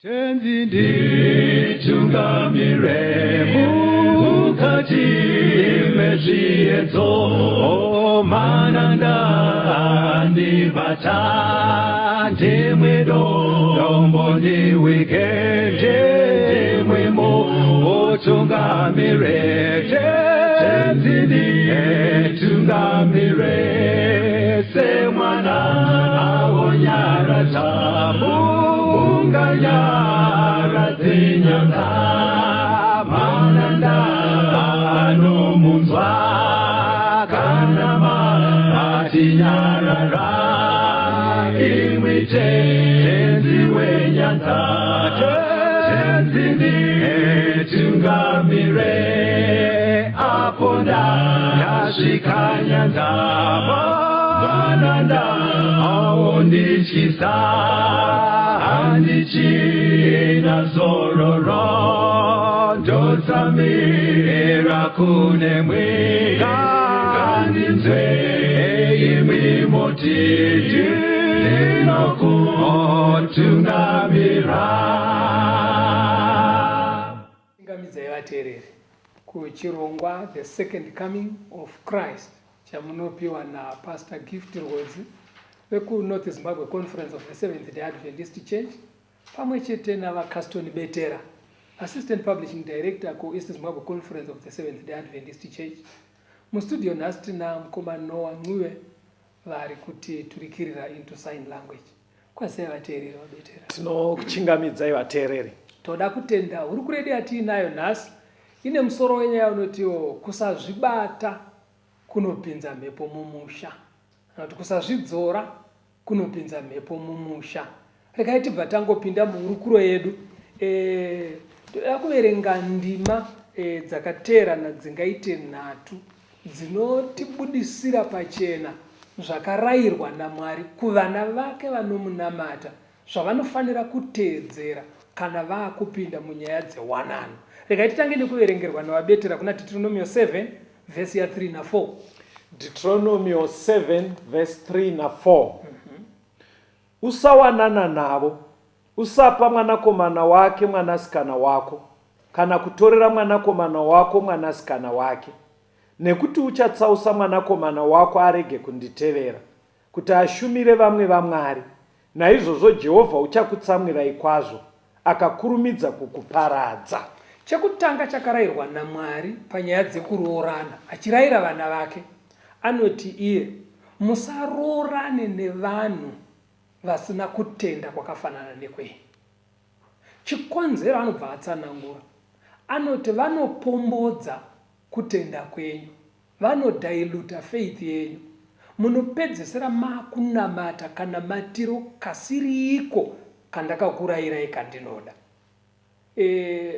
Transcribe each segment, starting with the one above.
Tenzindi tungamire mukati mezviedzo mananda ndibata ndimwedo dombo ndiwikende ndimwemo otungamire tenzindi tungamire semwana awonyara tabu Ngayara tinyanga mananda ano munzwa kanama atinyarara imwite tenziwe nyanza tenzini tungamire aponda yashika nyanza mananda aondichisa Andichina zororo Dosamira kunemwika Kandinzwe imimotiti Dinoku otungamira Ngamiza yaterere kuchirongwa The Second Coming of Christ chamunopiwa na Pastor Gift Rwodzi weku North Zimbabwe Conference of the Seventh-day Adventist Church pamwe chete navakastoni Betera, Assistant Publishing Director ku East Zimbabwe Conference of the Seventh-day Adventist Church. Mustudio nhasi tina mukomana Noah Ncube vari kuti turikirira into sign language. Kwasei vateereri vaBetera? Tinokuchingamidzai vateereri. Toda kutenda hurumende yatinayo nhasi ine musoro wenyaya unotiwo kusazvibata kunopinza mhepo mumusha. Kuti kusazvidzora kunopinza mhepo mumusha. Regai tibva tangopinda muhurukuro yedu. Toda kuverenga ndima dzakateerana dzingaite 3 dzinotibudisira pachena zvakarayirwa naMwari kuvana vake vanomunamata zvavanofanira kuteedzera kana vaakupinda munyaya dzewanano. Regai titange nekuverengerwa navaBetera kuna Deuteronomy 7 verse ya 3 na 4. Deuteronomy 7 verse 3 na 4. Usawanana navo, usapa mwanakomana wake mwanasikana wako, kana kutorera mwanakomana wako mwanasikana wake, nekuti uchatsausa mwanakomana wako arege kunditevera, kuti ashumire vamwe vamwari. Naizvozvo Jehovha uchakutsamwirai kwazvo, akakurumidza kukuparadza. Chekutanga chakarayirwa naMwari panyaya dzekuroorana, achirayira vana vake. Anoti iye, musaroorane nevanhu vasina kutenda kwakafanana nekwenyu. Chikonzero anobva atsanangura. Anoti vanopombodza kutenda kwenyu, vanodiluta faith yenyu, munopedzesera makunamata kana matiro kasiriko kandakakurayirai kandinoda.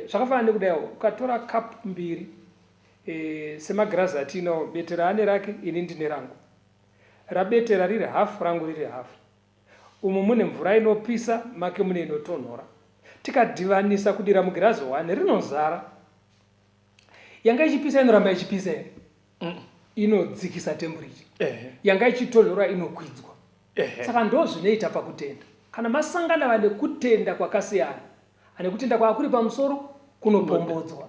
Zvakafanana nekudai ukatora cup 2 semagirazi atinawo, Betera ane rake, ini ndine rangu. RaBetera riri half, rangu riri half. Umu mune mvura inopisa, make mune inotonhora. Tikadhivanisa kudira mugirazi 1 rinozara. Yanga ichipisa inoramba ichipisa here. Inodzikisa temperature. Yanga ichitonhora inokwidzwa. Saka ndo zvinoita pakutenda. Kana masangana vane kutenda kwakasiyana, ane kutenda kwakuri pamusoro kunopombodzwa,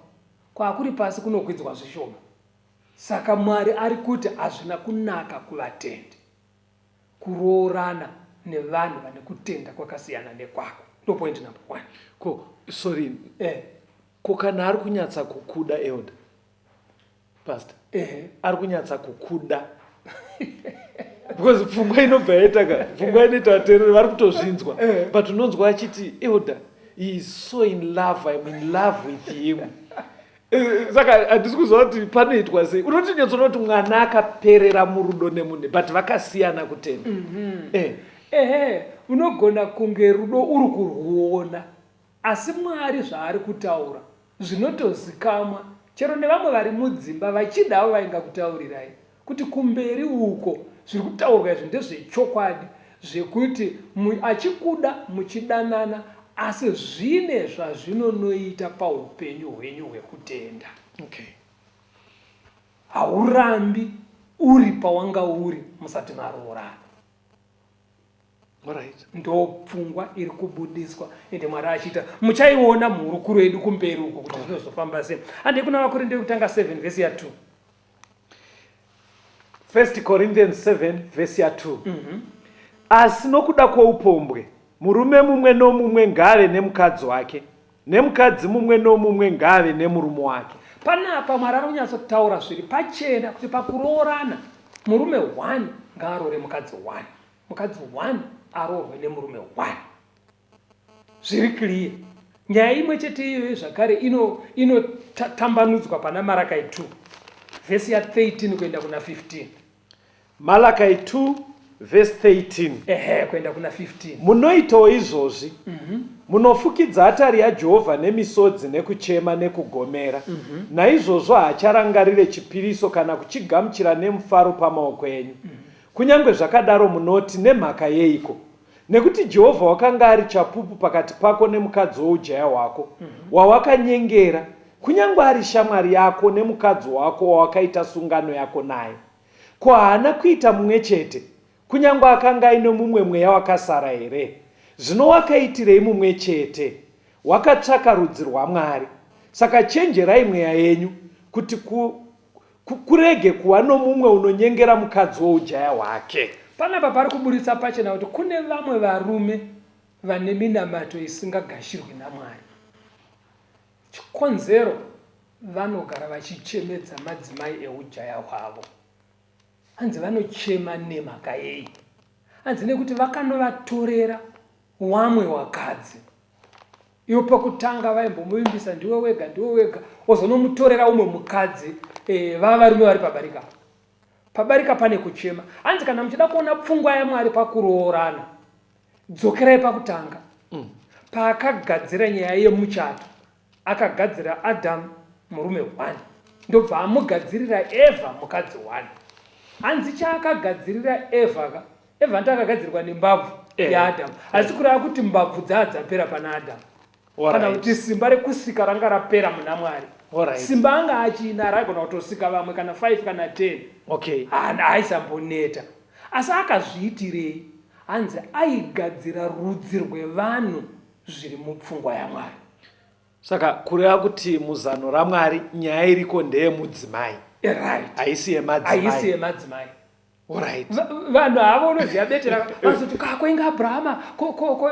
kwakuri pasi kunokwidzwa zvishoma. Saka Mwari ari kuti hazvina kunaka kuvatendi kuroorana nevanhu vane kutenda kwakasiyana nekwako. Ndo point number 1. Sorry. Ko kana ari kunyatsa kukuda elder pastor. Ari kunyatsa kukuda. Because pfungwa inobva yaitaka, pfungwa inoita vateereri vari kutozvinzwa. But unonzwa achiti elder, he is so in love, I'm in love with him. Saka handisi kuziva kuti panoitwa sei. Unoti nyatsoona kuti mwana akaperera murudo nemunhu but vakasiyana kutenda. Unogona kunge rudo uri kurwuona, asi Mwari zvaari kutaura zvinotozikamwa chero nevamwe vari mudzimba vachidavo vaingakutaurirai kuti kumberi uko zviri kutaurwa izvi ndezvechokwadi, zvekuti achikuda muchidanana, asi zvine zvazvinonoita paupenyu hwenyu hwekutenda. Haurambi uri pawanga uri musati maroorana. ndo pfungwa iri kubudiswa ende Mwari achiita muchaiona murukuru edu kumberi uko kuti zvinozofamba sei. Handei kuna Vakorinde kutanga 7 vhesi ya 2. 1 Corinthians 7 vhesi ya 2. Asi nokuda kwoupombwe murume mumwe nomumwe ngave nemukadzi wake, nemukadzi mumwe nomumwe ngave nemurume wake. Panapa Mwari ari kunyatsotaura zviri pachena kuti pakuroorana murume 1 ngaarore mukadzi 1, mukadzi 1 aroorwe nemurume 1. Zviri clear. Nyaya imwe chete iyoyo zvakare inotambanudzwa pana Malakai 2 vhesi ya 13 kuenda kuna 15. Malakai 2 vhesi 13. Kuenda kuna 15. Munoitawo izvozvi, munofukidza atari yaJehovha nemisodzi nekuchema nekugomera. Naizvozvo haacharangarire chipiriso kana kuchigamuchira nemufaro pamaoko enyu. Kunyange zvakadaro munoti nemhaka yeiko? Nekuti Jehovha wakanga ari chapupu pakati pako nemukadzi woujaya hwako wawakanyengera, kunyange ari shamwari yako nemukadzi wako wawakaita sungano yako naye. Ko, haana kuita mumwe chete, kunyange akanga aine mumwe mweya wakasara here? Zvino wakaitirei mumwe chete? Wakatsvaka rudzi rwaMwari. Saka chenjerai mweya yenyu kuti kurege kuva nomumwe unonyengera mukadzi woujaya hwake. Panapa pari kuburitsa pachena kuti kune vamwe varume vane minamato isingagashirwi naMwari. Chikonzero vanogara vachichemedza madzimai eujaya hwavo. Hanzi vanochema nemhaka yei? Hanzi nekuti vakanovatorera wamwe wakadzi. Iwo pakutanga vaimbomuvimbisa ndiwe wega ndiwe wega, ozonomutorera umwe mukadzi. Vava varume vari pabarika. Pabarika pane kuchema. Hanzi kana muchida kuona pfungwa yaMwari pakuroorana, dzokerai pakutanga. Paakagadzira nyaya yemuchato, akagadzira Adamu murume 1, ndobva amugadzirira Evha mukadzi 1. Hanzi chaakagadzirira Evha ndakagadzirwa nembabvu yaAdamu, asi kureva kuti mbabvu dzadzapera pana Adamu. Kana kuti simba rekusika ranga rapera muna Mwari. Simba anga achina raigona kutosika vamwe kana 5 kana 10. Haisamboneta. Asi akazviitirei? Hanzi aigadzira rudzi rwevanhu zviri mupfungwa yaMwari. Saka kureva kuti muzano raMwari nyaya iriko ndeyemudzimai. Haisi yemadzimai. Vanhu havo unoziva Betera vazoti koinga Abrahama,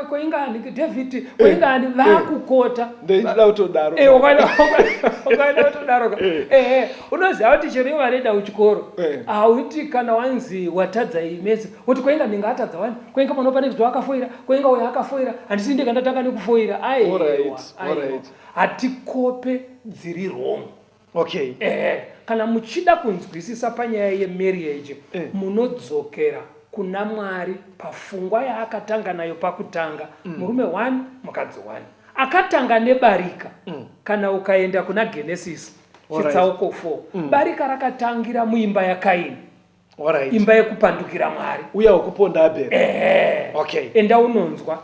koinga David, koinga vakukota. Ndechida kutodaro. Ukaenda kutodaro. Unoziva kuti chero varenda kuchikoro. Hauti kana wanzi watadza imesi, kuti koinga ndinga atadza wani, koinga pano pane kuti wakafoira, koinga uyo akafoira, handisi ndika ndatanga nekufoira. Hatikope dziri wrong. Kana muchida kunzwisisa panyaya yemarriage, munodzokera kuna Mwari pafungwa yaakatanga nayo pakutanga. Murume 1, mukadzi 1. Akatanga nebarika. Kana ukaenda kuna Genesis chitsauko 4, barika rakatangira muimba yaKaini. Imba yekupandukira Mwari. Uya wekuponda Abel. Enda unonzwa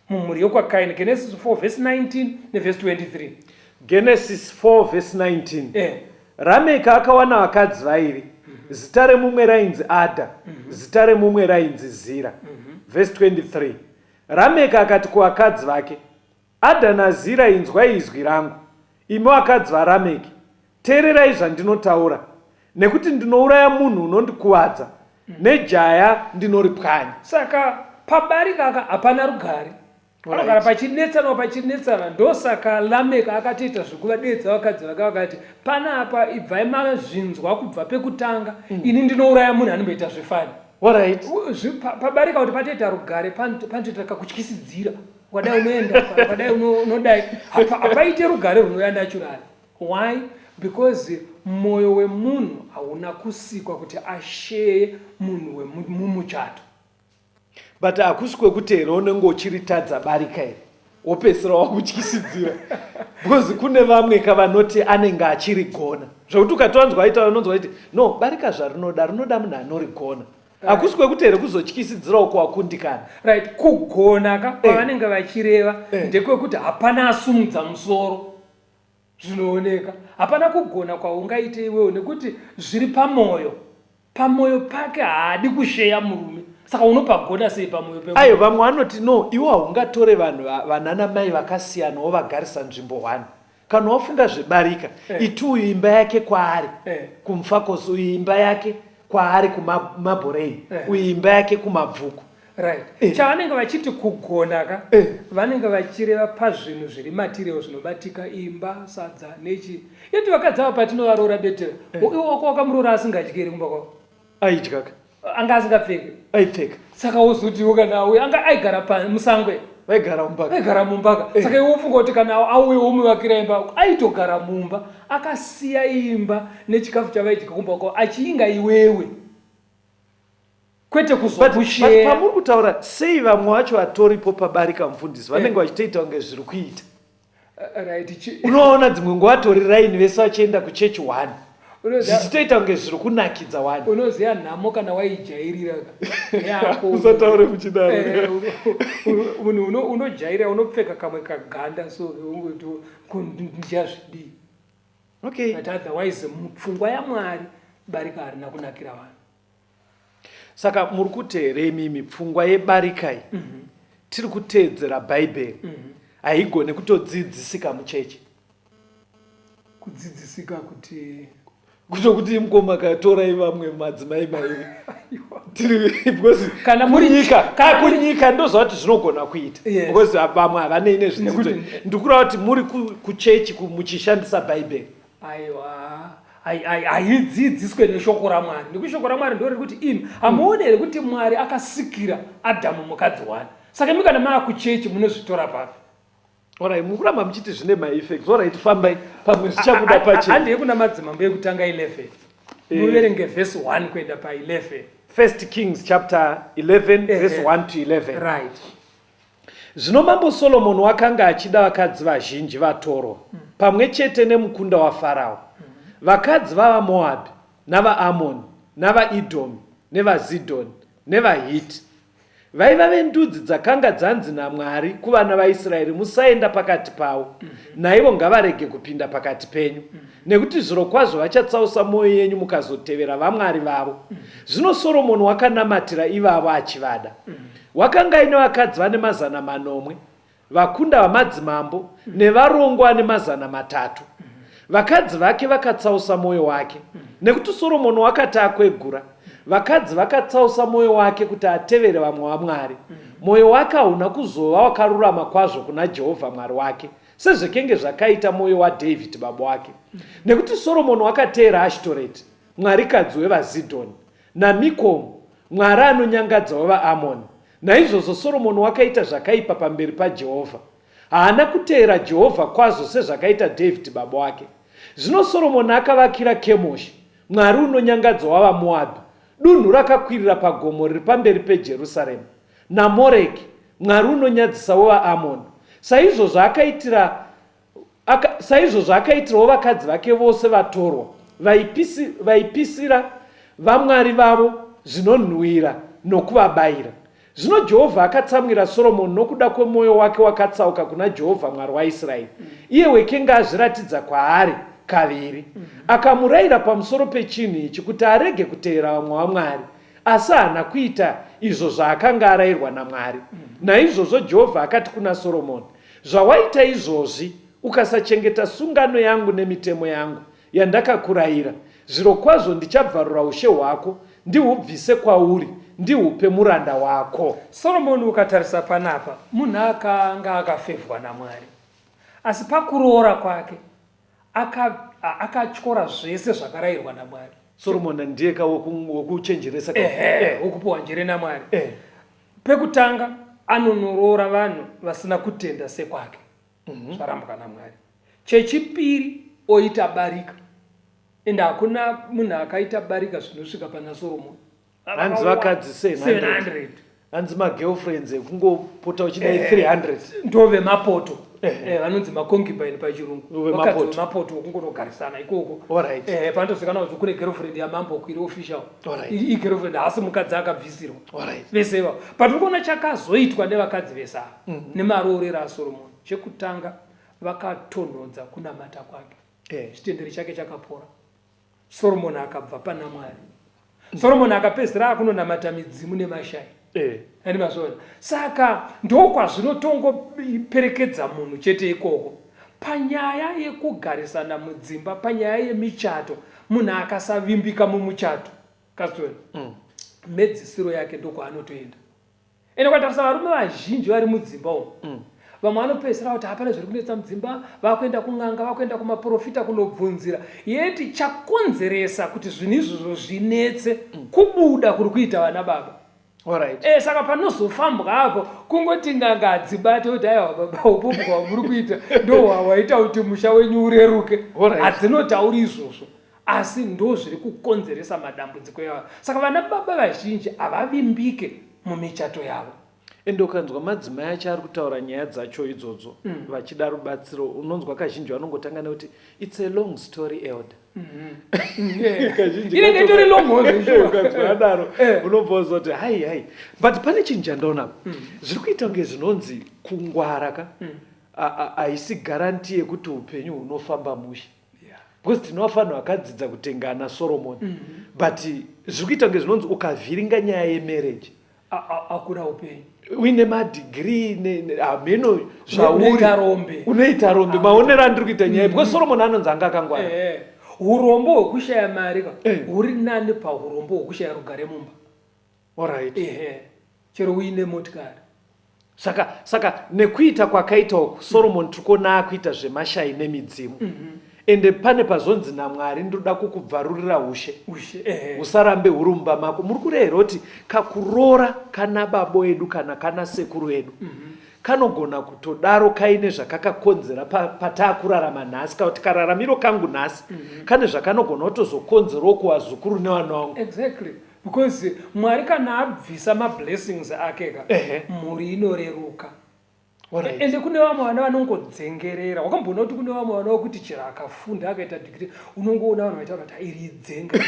mumhuri wekwaKaini, Genesis 4 vhesi 19 nevhesi 23. Genesis 4 vhesi 19. Rameka akawana vakadzi vairi. Zita remumwe rainzi Ada, zita remumwe rainzi Zira. Vhesi 23. Rameka akati kuvakadzi vake, Ada naZira, inzwai izwi rangu, imi vakadzi vaRameki, teererai zvandinotaura, nekuti ndinouraya munhu unondikuvadza, nejaya ndinoripwanya. Saka pabarika hapana rugare. Vanogara pachinetsana ndosaka Lameka akatoita zvekuvadedza vakadzi vake vakati, panapa ibvai mazvinzwa kubva pekutanga, ini ndinouraya munhu anomboita zvefani. Pabarika kuti patoita rugare, panotoita kakutyisidzira, wadai unoenda, wadai unodai, hapaite rugare runouya naturally. Why? Because mwoyo wemunhu hauna kusikwa kuti asheye munhu wemumuchato. But hakusi kwekuti here unenge uchiritadza barika here wopedzisira wakutyisidzira. Because kune vamwe kavanoti anenge achirigona, zvokuti ukatowanzwa aita vanonzwa kuti no, barika zvarinoda munhu anorigona. Hakusi kwekuti here kuzotyisidzirawo kwawakundikana. Kugona kwavanenge vachireva ndekwekuti hapana asumudza musoro. Zvinooneka hapana kugona kwaungaite iwewe, nekuti zviri pamwoyo pake haadi kusheya murume. saka unopagona sei pamwoyo ayo vamwe vanoti no iwo haungatore vanhu vanana mai vakasiyana wovagarisa nzvimbo 1 kana wafunga zvebarika iti uyu imba yake kwaari kumfakosi, uyu imba yake kwaari kumabhorei, uyu imba yake kumabvuku. Right. Chavanenge vachiti kugona ka vanenge vachireva pazvinhu zviri material zvinobatika imba, sadza nechi. Yeti vakadzava patinovarora Betera. Wako wakamurora asingadyiri kumba kwako. Aidya ka. Anga asingapfeki. Aipfeka. Saka wozotiwo nawe anga aigara pamusangwe. Vaigara mumbaka. Aigara mumbaka. Saka wofunga kuti kana auye womuvakira imba aitogara mumba akasiya imba nechikafu chavaidya kumba kwako achiinga iwewe. Kwete kuzokushare. Pamuri kutaura sei vamwe vacho vatoripo pabarika mufundisi vanenge vachitoita kunge zviri kuita. Right. Unoona dzimwe nguva vatori raini vese vachienda kuchechi 1 zvichitoita kunge zviri kunakidza 1. Unoziva nhamo kana waijairira yako usataure muchidaro. Munhu unojairira unopfeka kamwe kaganda so ungoti ndizvidi. Okay. But otherwise mupfungwa yaMwari barika harina kunakira vanhu. Saka muri kuteerei mimi pfungwa yebarika iyi tiri kuteedzera bhaibheri haigone kutodzidzisika muchechi. Kudzidzisika kuti kutokuti mukoma katorai vamwe madzimai maivi because kana muri kunyika ndozvati zvinogona kuita because vamwe havanei nezvidzidzo. Ndikurava kuti muri kuchechi muchishandisa bhaibheri. Aiwa haidzidziswe neshoko raMwari. Nekuti shoko raMwari ndoriri kuti imi hamuoni here kuti Mwari akasikira Adhamu mukadzi 1. Saka mikana maakuchechi munozvitora papi. Alright, mukuramba muchiti zvine maeffects. Alright, fambai pamwe zvichabuda pache. Handei kuna madzimambo ekutanga 11. Muverenge verse 1 kuenda pa 11. 1 Kings chapter 11 verse 1 to 11. Right. Zvino mambo Solomon wakanga achida vakadzi vazhinji vatorwa pamwe chete nemukunda waFarao. Vakadzi vavaMoabhi navaAmoni navaEdhomi nevaZidhoni nevaHiti vaiva vendudzi dzakanga dzanzi naMwari kuvana vaIsraeri musaenda pakati pavo, naivo ngavarege kupinda pakati penyu, nekuti zvirokwazvo vachatsausa mwoyo yenyu mukazotevera vamwari vavo. Zvino Soromoni wakanamatira ivavo achivada. Wakanga aine vakadzi vane 800, vakunda vamadzimambo nevarongwa ane 300. Vakadzi vake vakatsausa mwoyo wake, nekuti Soromoni wakati akwegura, vakadzi vakatsausa mwoyo wake kuti atevere vamwe vaMwari. Mwoyo wake hauna kuzova wakarurama kwazvo kuna Jehovha Mwari wake, sezvekenge zvakaita mwoyo waDhavhidhi baba wake. Nekuti Soromoni wakateera Ashitoreti, mwarikadzi wevaZidhoni, naMikomu, mwari anonyangadza wavaAmoni. Naizvozvo Soromoni wakaita zvakaipa pamberi paJehovha. Haana kuteera Jehovha kwazvo sezvakaita Dhavhidhi baba wake. Zvino Soromoni akavakira Kemoshi, mwari unonyangadza wavaMoabhi, dunhu rakakwirira pagomo riri pamberi peJerusarema, naMoreki, mwari unonyadzisa wavaAmoni. Saizvozvo akaitirawo vakadzi vake vose vatorwa, vaipisira vamwari vavo zvinonhuhwira nokuvabayira. Zvino Jehovha akatsamwira Soromoni nokuda kwemwoyo wake wakatsauka kuna Jehovha Mwari waIsraeri. Iye wekenge azviratidza kwaari kaviri. Akamurayira pamusoro pechinhu ichi kuti arege kuteera vamwe vaMwari, asi haana kuita izvo zvaakanga arayirwa naMwari. Naizvozvo Jehovha akati kuna Soromoni, zvawaita izvozvi ukasachengeta sungano yangu nemitemo yangu yandakakurayira, zvirokwazvo ndichabvarura ushe hwako ndihubvise kwauri ndihupe muranda wako. Soromoni ukatarisa panapa, munhu akanga akafevhwa naMwari, asi pakuroora kwake akatyora zvese zvakarayirwa naMwari. Soromoni ndiyeka wokuchenjeresa wokupiwa njere naMwari. Pekutanga anonoroora vanhu vasina kutenda sekwake, zvarambwa naMwari. Chechipiri oita barika, ende hakuna munhu akaita barika zvinosvika pana Soromoni. Hanzi vakadzi 700. Hanzi magirlfriends kungopota uchidai 300. Ndove mapoto. Vanonzi maconcubine pachirungu. Vakadzi vemapoto kungonogarisana ikoko. Alright. Panotozikana kuti kune girlfriend yamambo kwiri official. Alright. Igirlfriend hasi mukadzi akabvisirwa. Alright. Vese ivavo. Patiri kuona chakazoitwa nevakadzi vese ava nemaroorero aSoromoni. Chekutanga vakatonhodza kunamata kwake. Chitendero chake chakapora. Soromoni akabva pana Mwari. Soromoni akapedzisira akunonamata midzimu nemashai. Ani mazona. Saka ndokwazvinotongoperekedza munhu chete ikoko. Panyaya yekugarisana mudzimba, panyaya yemichato, munhu akasavimbika mumuchato. Kazona. Medzisiro yake ndokwaanotoenda. Ene kwatarisa varume vazhinji vari mudzimba umo. Vamwe vanopedzisira kuti hapana zviri kunetsa mudzimba, vakuenda kun'anga, vakuenda kumaprofita kunobvunzira. Yeti chakonzeresa kuti zvinhu izvozvo zvinetse kubuda kuri kuita vana baba. Alright. Saka panozofambwa hapo kungoti n'anga adzibate kuti aiwa baba upopo kwamuri kuita ndo waita kuti musha wenyu ureruke. Hadzinotauri izvozvo. Asi ndo zviri kukonzeresa madambudziko yawo. Saka vana baba vazhinji havavimbike mumichato yavo. Ende ukanzwa madzimai acho ari kutaura nyaya dzacho idzodzo vachida rubatsiro, unonzwa kazhinji vanongotanga nekuti it's a long story elder. Inenge itori long ukadaro unobvonza kuti hai but pane chinhu chandaona zviri kuita kunge zvinonzi kungwara ka haisi garanti yekuti upenyu hunofamba mushe. Because tinofanira vakadzidza kutengana Solomon, but zviri kuita kunge zvinonzi ukavhiringa nyaya yemarriage akura upenyu uine madegree hameno unoita rombe maonero andiri kuita nyaya because Solomon anonzi anga akangwara. Urombo hwekushaya mari huri nani paurombo hwekushaya rugare mumba. Alright. Chero uine motikari. Saka nekuita kwakaita uku Solomon tikuona akuita zvemashai nemidzimu. Ende pane pazonzi naMwari ndoda kukubvarurira ushe. Usarambe huri mumba mako. Muri kurehera kuti kakurora kana babo edu kana sekuru edu kanogona kutodaro kaine zvakakakonzera pataakurarama nhasi, kana kuti kararamiro kangu nhasi kane zvakanogona kutozokonzerawo kuvazukuru nevana vangu. Exactly. Because Mwari kana abvisa mablessings ake mhuri inoreruka. Ende kune vamwe vana vanongodzengerera. Wakamboona kuti kune vamwe vana vokuti chero akafunda akaita degree unongoona vanhu vaitaura kuti iri dzenga.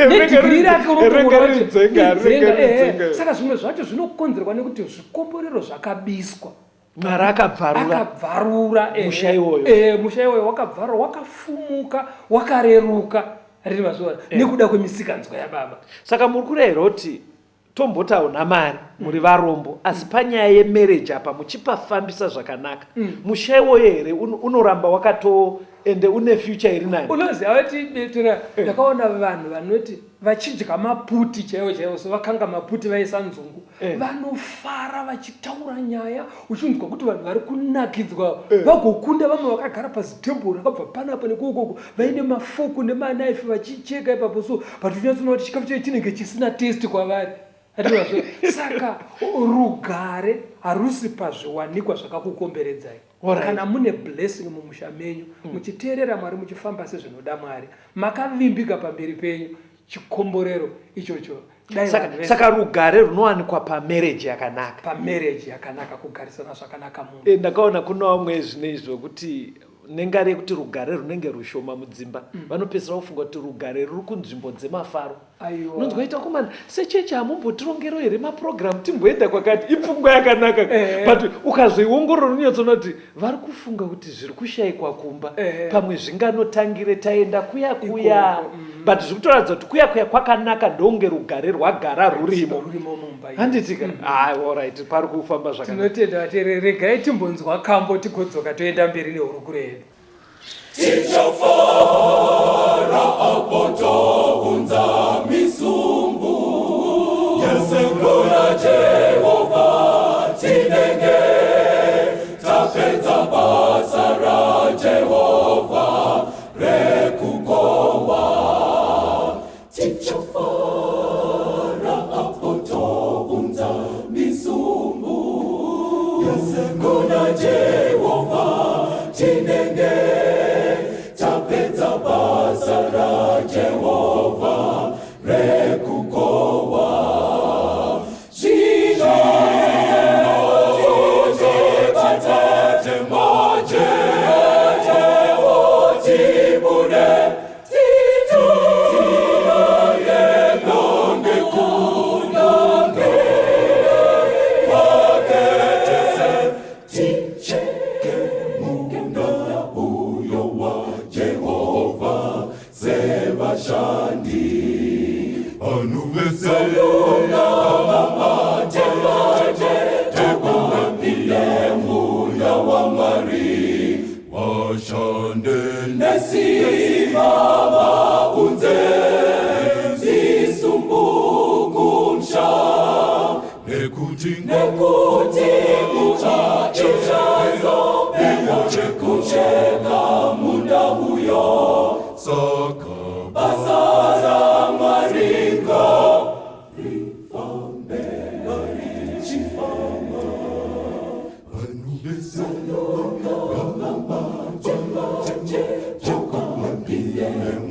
Nedegree rake unotoona dzenga. Saka zvimwe zvacho zvinokonzerwa nekuti zvikomborero zvakabiswa. Mwari akabvarura musha iwoyo wakabvarura, wakafumuka, wakareruka. Nekuda kwemisikanzwa yababa. Saka muri kurehera kuti tombotaona mari muri varombo asi panyaya yemarriage apa muchipafambisa zvakanaka musha iwoyo here unoramba wakato ende une future iri nani. Unoziva kuti Betera ndakaona vanhu vanoti vachidya maputi chaiwo so vakanga maputi vaisa nzungu vanofara vachitaura nyaya uchinzwa kuti vanhu vari kunakidzwa vagokunda vamwe vakagara pazitemburo rakabva panapo nekukoko vaine mafoku nemanaifi vachicheka ipapo so patunyatsoona kuti chikafu chacho chinenge chisina testi kwavari. Saka rugare harusi pazviwanikwa zvakakukomberedzai. Kana mune blessing mumusha menyu muchiteerera Mwari muchifamba sezvinoda Mwari makavimbika pamberi penyu chikomborero ichocho. Saka rugare runowanikwa pamarriage yakanaka. Pamarriage yakanaka, kugarisana zvakanaka munhu. Ndakaona kuna vamwe zvinezvo kuti nengari yekuti rugare runenge rushoma mudzimba vanopedzisira kufunga kuti rugare ruri kunzvimbo dzemafaro. Unonzwa ita kumana sechechi hamumbotirongero here maprogram timboenda kwakati ipfungwa yakanaka but ukazoiongorora unonyatsoona kuti vari kufunga kuti zviri kushayikwa kumba pamwe zvinganotangire taenda kuya but zviri kutoratidza kuti kuya kwakanaka ndonge rugare rwagara rurimo mumba. Handitika alright pari kufamba zvakanaka. Tinotenda vateereri regai timbonzwa kambo tigodzoka toenda mberi nehurukuro yedu. Tichofara apotounza misumbu yesengura Jehova tinenge tapedza basa raJehova rekukohwa. Tichofara apotounza misumbu yesengura Jehova tinenge tapedza basa raJehova rekukohwa. Zvino tibatate maJehova tibude titoye nonge kunonge waketese ticheke munda uyo wa Jehova sevashandi anuvese Mwari washande nesimama unze zisumbukumsha nekuti uchachazo kucheka munda huyo saka basara maringa rifambe richifama panubesa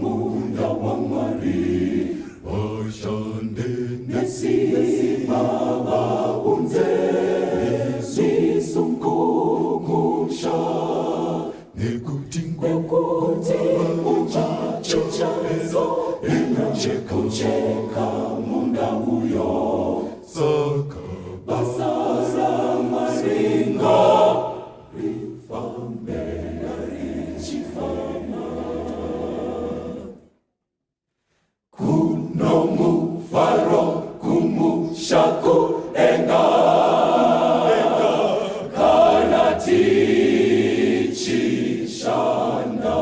munda wa Mwari washande nesimama unze zisumbukumsha nekuti uchachazo kucheka munda huyo saka basara maringa rifambe richifama kuno mufaro kumusha kuenga kana tichishanda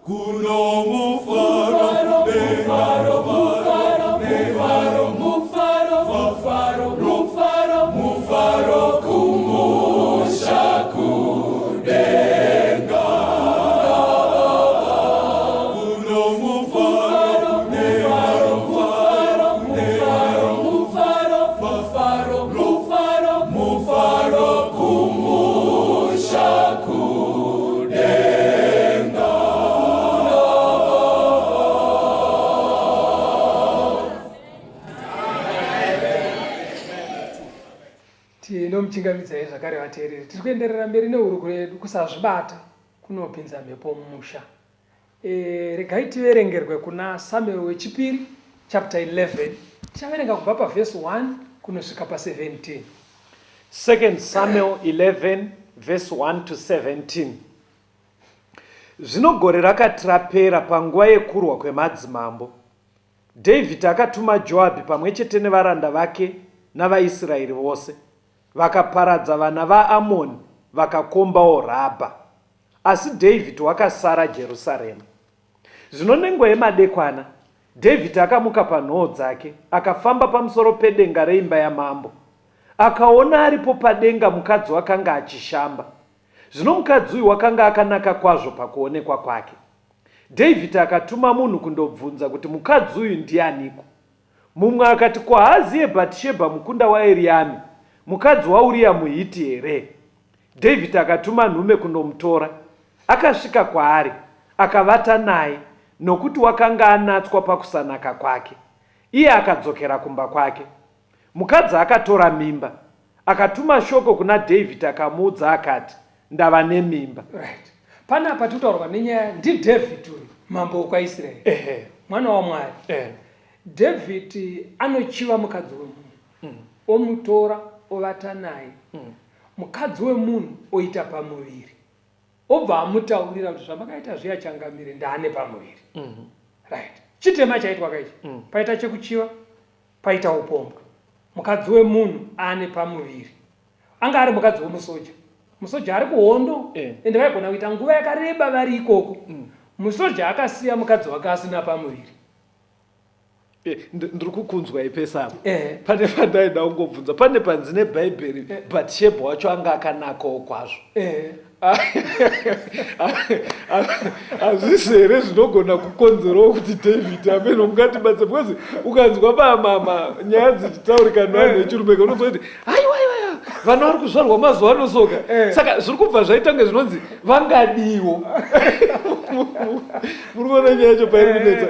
kuno mufaro kumusha kudenga kuno mufaro kumusha kudenga tinomuchingamidzai zvakare vateereri. Tiri kuenderera mberi neurukuro yedu kusazvibata kunopinza mhepo mumusha. Regai tiverengerwe kuna Samuel wechipiri chapter 11. Tichaverenga kubva pavhesi 1 kunosvika pa17. 2 Samuel 11 verse 1 to 17. Zvino gore rakati rapera panguva yekurwa kwemadzimambo, David akatuma Joabhi pamwe chete nevaranda vake navaIsraeri vose, vakaparadza vana vaAmoni vakakombawo Rabha. Asi David wakasara Jerusarema. Zvino nenguva yemadekwana, David akamuka panhoo dzake, akafamba pamusoro pedenga reimba yamambo. Akaona aripo padenga mukadzi wakanga achishamba. Zvino mukadzi uyu wakanga akanaka kwazvo pakuonekwa kwake. David akatuma munhu kundobvunza kuti mukadzi uyu ndianiko. Mumwe akati, ko haaziye Bhatishebha mukunda waEriami, mukadzi waUria muHiti here? David akatuma nhume kundomutora. Akasvika kwaari, akavata naye, nokuti wakanga anatswa pakusanaka kwake. Iye akadzokera kumba kwake. Mukadzi akatora mimba. Akatuma shoko kuna David akamuudza akati, ndava nemimba. Right. Panapa tutaurwa nenyaya ndiDhavid uyu mambo wokwaIsraeri, mwana waMwari. David anochiva mukadzi wemunhu, omutora ovata naye. Mukadzi wemunhu oita pamuviri, obva amutaurira kuti zvamakaita zviya changamire ndaane pamuviri. Right. Chitema chaitwa kaichi, paita chekuchiva, paita upombwe. Mukadzi wemunhu ane pamuviri. Anga ari mukadzi wemusoja. Musoja ari kuhondo, ende vaigona kuita nguva yakareba vari ikoko. Musoja akasiya mukadzi wake asina pamuviri. Ndiri kukunzwa ipesapo. Pane pandaida kungobvunza, pane panzi neBhaibheri Bhatishebha wacho anga akanakawo kwazvo. Hazvisi here zvinogona kukonzerawo kuti David ameno mungatibatse, because ukanzwa nyaya dzichitaurika nevanhu vechirume unonzwa kuti haiwa vana vari kuzvarwa mazuva anosoka. Saka zviri kubva zvaita kunge zvinonzi vangadiwo. Muri kuona nyaya yacho pairi kunetsa.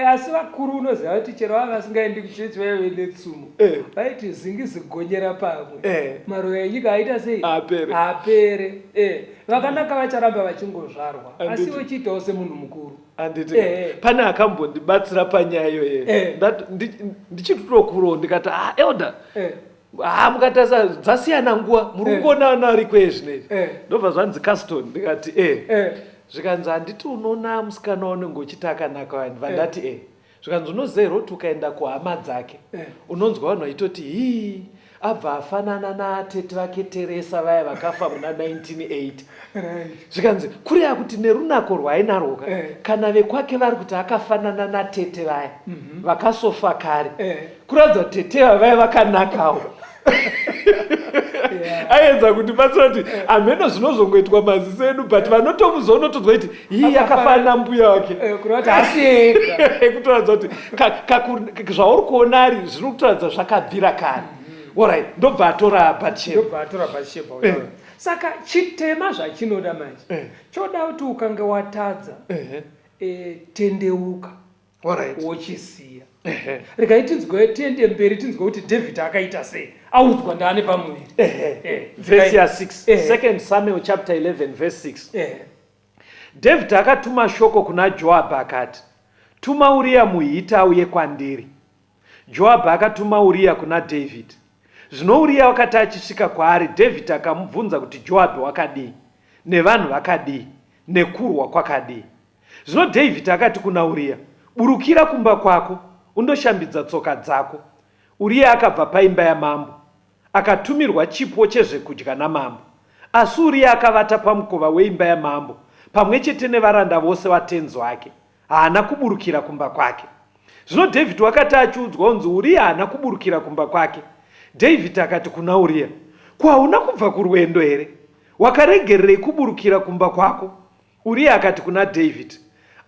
Asi vakuru unoziva kuti chero vanga vasingaendi kuchechi vaive tsumo, vaiti zingizigonyera pamwe, maruva enyika aita sei? Apere. Vakanaka vacharamba vachingozvarwa, asi wechiitawo semunhu mukuru. Pane akambondibatsira panyaya iyoyo. Ndichitokurawo ndikati elder, mukatasa dzasiyana nguva, muri kuona ana ari kwezvinezvi. Ndobva zvanzi Caston, ndikati zvikanzi handiti unoona musikana unenge uchiti akanaka wani, vandati zvikanzi unoziva kuti ukaenda kuhama dzake unonzwa vanhu vaitoti abva afanana naatete vake Teresa vaya vakafa muna 1980. Zvikanzi kureva kuti nerunako rwaainarwo kana vekwake vari kuti akafanana natete vaya vakasofa kare, kuratidza kuti tete vaya vakanakawo. Aedza kuti batsira kuti ameno zvinozongoitwa maziso edu, but vanotomuziva unotodzwa kuti hii yakafanana mbuya wake kurati asiyega kutoradza kuti zvauri kuona ari zviri kutoradza zvakabvira kare. Alright, ndobva atora Bathsheba. Saka chitema zvachinoda manje choda kuti ukange watadza tendeuka wochisiya. Regai tinzwe tiende mberi tinzwe kuti David akaita sei, audzwa ndani pamuviri. Verse 6, 2 Samuel chapter 11 verse 6. David akatuma shoko kuna Joabhu akati, tuma Uria muHiti auye kwandiri. Joabhu akatuma Uria kuna David. Zvino Uria wakati achisvika kwaari, David akamubvunza kuti Joabhu wakadii, nevanhu vakadii, nekurwa kwakadii. Zvino David akati kuna Uria, burukira kumba kwako undoshambidza tsoka dzako. Uria akabva paimba yamambo akatumirwa chipo chezvekudya namambo. Asi Uria akavata pamukova weimba yamambo pamwe chete nevaranda vose vatenzi wake, haana kuburukira kumba kwake. Zvino David wakati achiudzwa unzi Uria haana kuburukira kumba kwake, David akati kuna Uria, ko hauna kubva kurwendo here? Wakaregererei kuburukira kumba kwako? Uria akati kuna David,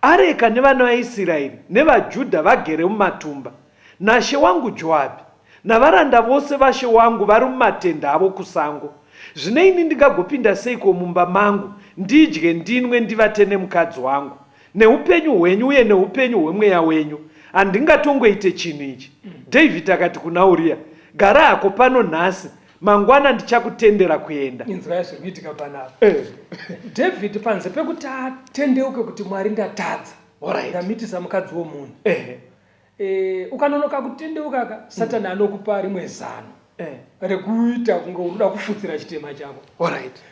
areka nevana vaIsraeri nevaJudha vagere mumatumba, nashe wangu Joabhu navaranda vose vashe wangu vari mumatenda avo kusango. Zvino ini ndingagopinda seiko mumba mangu ndidye ndinwe ndivate nemukadzi wangu? Neupenyu hwenyu uye neupenyu hwemweya wenyu handingatongoite chinhu ichi. David akati kuna Uria, gara hako pano nhasi, mangwana ndichakutendera kuenda. Inzwa yazvikuitika panapa. David panze pekuti atendeuke kuti Mwari ndatadza, ndamitisa mukadzi womunhu. Ukanonoka kutendeuka ka Satani anokupa rimwe zano rekuita kunge unoda kufutsira chitema chako.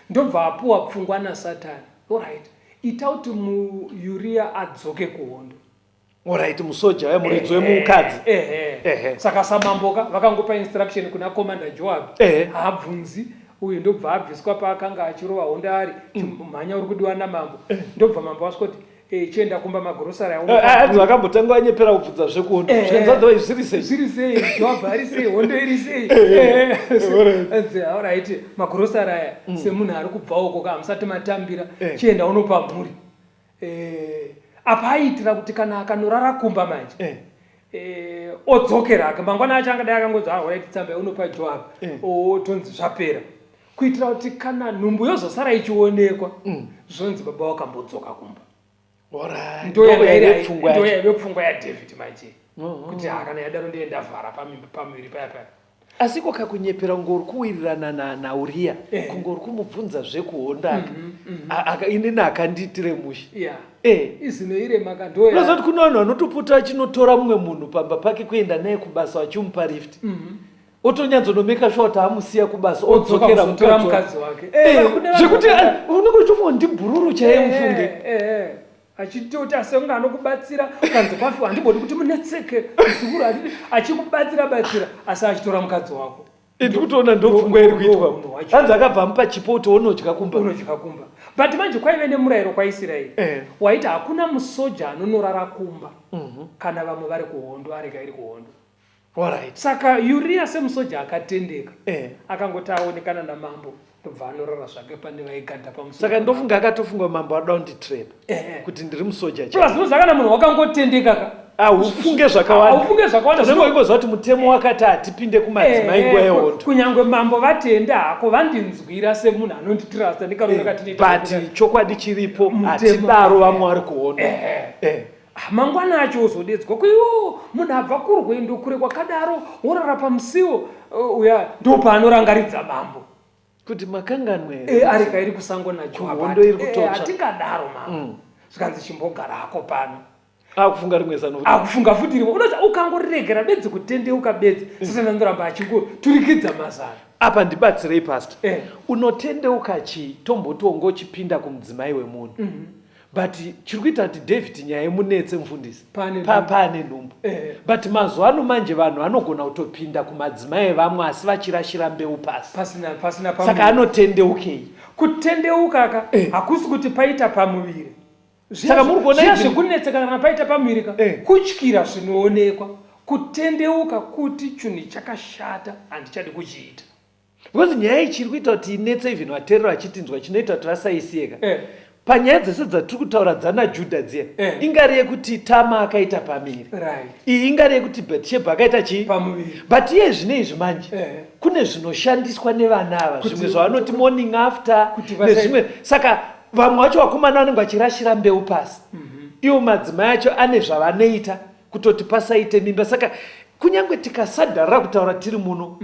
Ndobva apuwa pfungwa naSatani. Ita kuti Uria adzoke kuhondo. Musoja wemuridzi wemukadzi. Saka samamboka vakangopa instruction kuna commander Joabhu. Haabvunzi uyu ndobva abviswa paakanga achirova hondo ari mhanya uri kudiwa namambo. Ndobva mambo aswoti chienda kumba magorosari akambotanga anyepera kubvunza zvekuhondo. Zvenzadzo zviri sei? Joabhu ari sei? Hondo iri sei? Magorosari aya semunhu ari kubva uko kamusati matambira chienda unopa mhuri. Apa aitira kuti kana akanorara kumba manje odzokera aka mangwana acho angadai akangodza tsamba unopa Joabhu tonzi zvapera, kuitira kuti kana nhumbu yozosara ichionekwa zvonzi baba wakambodzoka kumba. Ndoyaive pfungwa yaDavid manje kuti kana yadaro ndiye ndavhara pamuviri paya. Asi kakunyepera ngori kuwirirana naUria kungori kumubvunza zvekuhonda inini akandiitire musha. Izinoire makandoya. Unozoti kuna vanhu vanotopota achinotora mumwe munhu pamba pake kuenda naye kubasa vachimupa lift. Otonyatsonomeka sure kuti amusiya kubasa odzokera mukadzi wake. Zvekuti unenge uchitofa ndibhururu chaiye mufunge. Achitoti asenga anokubatsira ukanzi kwafi handibodi kuti munetseke zukuru achikubatsira asi achitora mukadzi wako. Ndikutoona ndopfungwa iri kuitwa. Hanzi akabva mupa chipo kuti unodya kumba. But manje kwaive nemurayiro kwaIsraeri waiti hakuna musoja anonorara kumba kana vamwe vari kuhondo arega iri kuhondo. Saka Uria semusoja akatendeka akangoti aonekana namambo ndobva anorara zvake pane vaiganda pamusoro. Saka ndofunga akatofunga mambo ada kunditrap kuti ndiri musoja chaiye. Zvinozi kana munhu wakangotendeka ka ufunge zvakawanda. Zvinongoimbozva kuti mutemo wakati atipinde kumadzimai nguva yehondo. Kunyange mambo vatenda hako vandinzwira semunhu anonditrasta ndikaroneka but chokwadi chiripo hatidaro vamwe vari kuhondo. Mangwana acho uzodedzwa kuiwo munhu abva kurwendo kure kwakadaro worara pamusiwo uya ndopanorangaridza mambo kuti makanganwe arika iri kusango naJoabhu hondo iri kutotsva. Hatingadaro mambo zvikanzi chimbogara hako pano akufunga rimwe zano akufunga futi rimwe unoza ukangoriregera bedzi kutendeuka bedzi Satani ndoramba achingoturikidza mazano. Apa ndibatsirei pastor. Unotendeuka tombotongo chipinda kumudzimai wemunhu but chiri kuita kuti David nyaya yemunetse mufundisi pane nhumbu. But mazuva ano manje vanhu vanogona kutopinda kumadzimai vamwe asi vachirashira mbeu pasi. Saka anotendeukei. Kutendeuka ka hakusi kuti paita pamuviri. Saka muri kuona zvekunetseka kana paita pamuviri ka kutyira zvinoonekwa. Kutendeuka kuti chinhu chakashata handichadi kuchiita. Because nyaya ichiri kuita kuti inetse even vateereri vachitinzwa chinoita kuti vasaisiyeka. Panyaya dzese dzatiri kutaura dzana Judha dziya, ingari yekuti Tama akaita pamiri, iyi ingari yekuti Betsheba akaita chii pamuviri. But iye zvinezvi manje kune zvinoshandiswa nevana ava, zvimwe zvavanoti morning after nezvimwe. Saka vamwe vacho vakomana vanenge vachirashira mbeu pasi, iwo madzimai acho ane zvavanoita kutoti pasaite mimba. Saka kunyange tikasadharira kutaura tiri muno,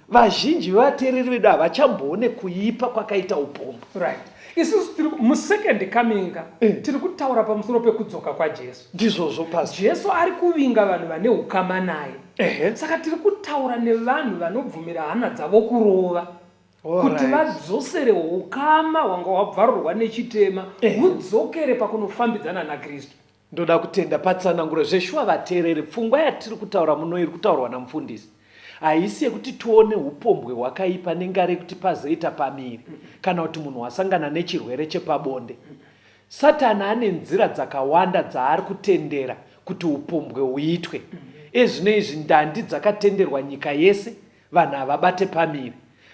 vazhinji vevateereri vedu havachamboone kuipa kwakaita upombwe. Isusu musecond coming tiri kutaura pamusoro pekudzoka kwaJesu. Ndizvozvo pasi. Jesu ari kuvinga vanhu vane ukama naye. Saka tiri kutaura nevanhu vanobvumira hana dzavo kurova kuti vadzosere ukama hwanga hwabvarurwa nechitema hudzokere pakunofambidzana naKristu. Ndoda kutenda patsananguro zveshuwa vateereri, pfungwa yatiri kutaura muno iri kutaurwa namufundisi haisi yekuti tuone upombwe hwakaipa nengari yekuti pazoita pamiri kana kuti munhu wasangana nechirwere chepabonde. Satani ane nzira dzakawanda dzaari kutendera kuti upombwe huitwe. Ezvino izvi ndandi dzakatenderwa nyika yese, vanhu havabate pamiri.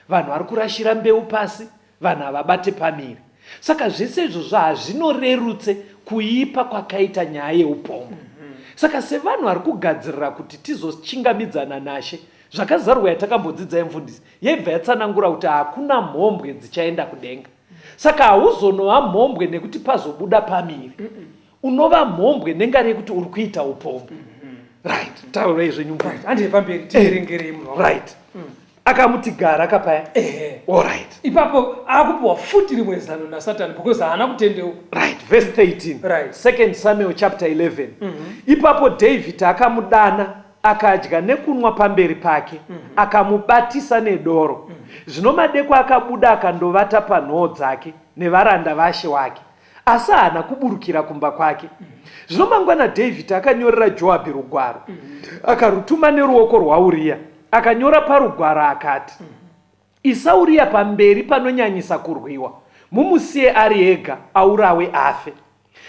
Vanhu vari kurashira mbeu pasi, vanhu havabate pamiri. Saka zvese izvozvo hazvinorerutse kuipa kwakaita nyaya yeupombwe. Saka sevanhu vari kugadzirira kuti tizochingamidzana naShe, zvakazarwa yatakambodzidza mufundisi yebva yatsanangura kuti hakuna mhombwe dzichaenda kudenga. Saka hauzonova mhombwe nekuti pazobuda pamiri, unova mhombwe nengari yekuti uri kuita upombwe. Right, taurei zvenyu mufundisi. Handei pamberi tiverengerei munhu. Right. Akamuti gara akapaya. All right. Ipapo akupiwa futi rimwe zano naSatani because haana kutendeuka. Right, verse 18. Right. 2 Samuel chapter 11. Ipapo David akamudana akadya nekunwa pamberi pake, akamubatisa nedoro. Zvino madeko akabuda akandovata panhoo dzake nevaranda vashe wake, asi haana kuburukira kumba kwake. Zvino mangwana David akanyorera Joabhi rugwaro, akarutuma neruoko rwaUria. Akanyora parugwaro akati, isa Uria pamberi panonyanyisa kurwiwa, mumusiye ari ega aurawe afe.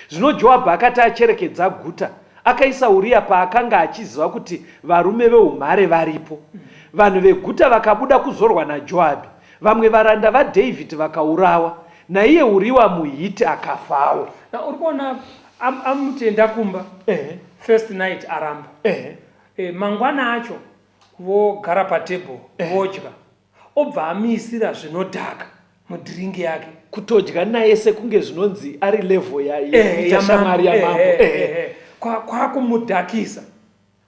Zvino Joabhi akati acherekedza guta, akaisa Uria paakanga achiziva kuti varume veumhare varipo. Vanhu veguta vakabuda kuzorwa naJoabhi, vamwe varanda vaDhavhidhi vakaurawa, naiye Uriwa muHiti akafawo. Uri kuona amutenda kumba first night aramba, mangwana acho vogara patebho vodya, obva amisira zvinodhaka mudhiringi yake kutodya naye sekunge zvinonzi ari level yashamwari yamambo. Kwakumudhakisa.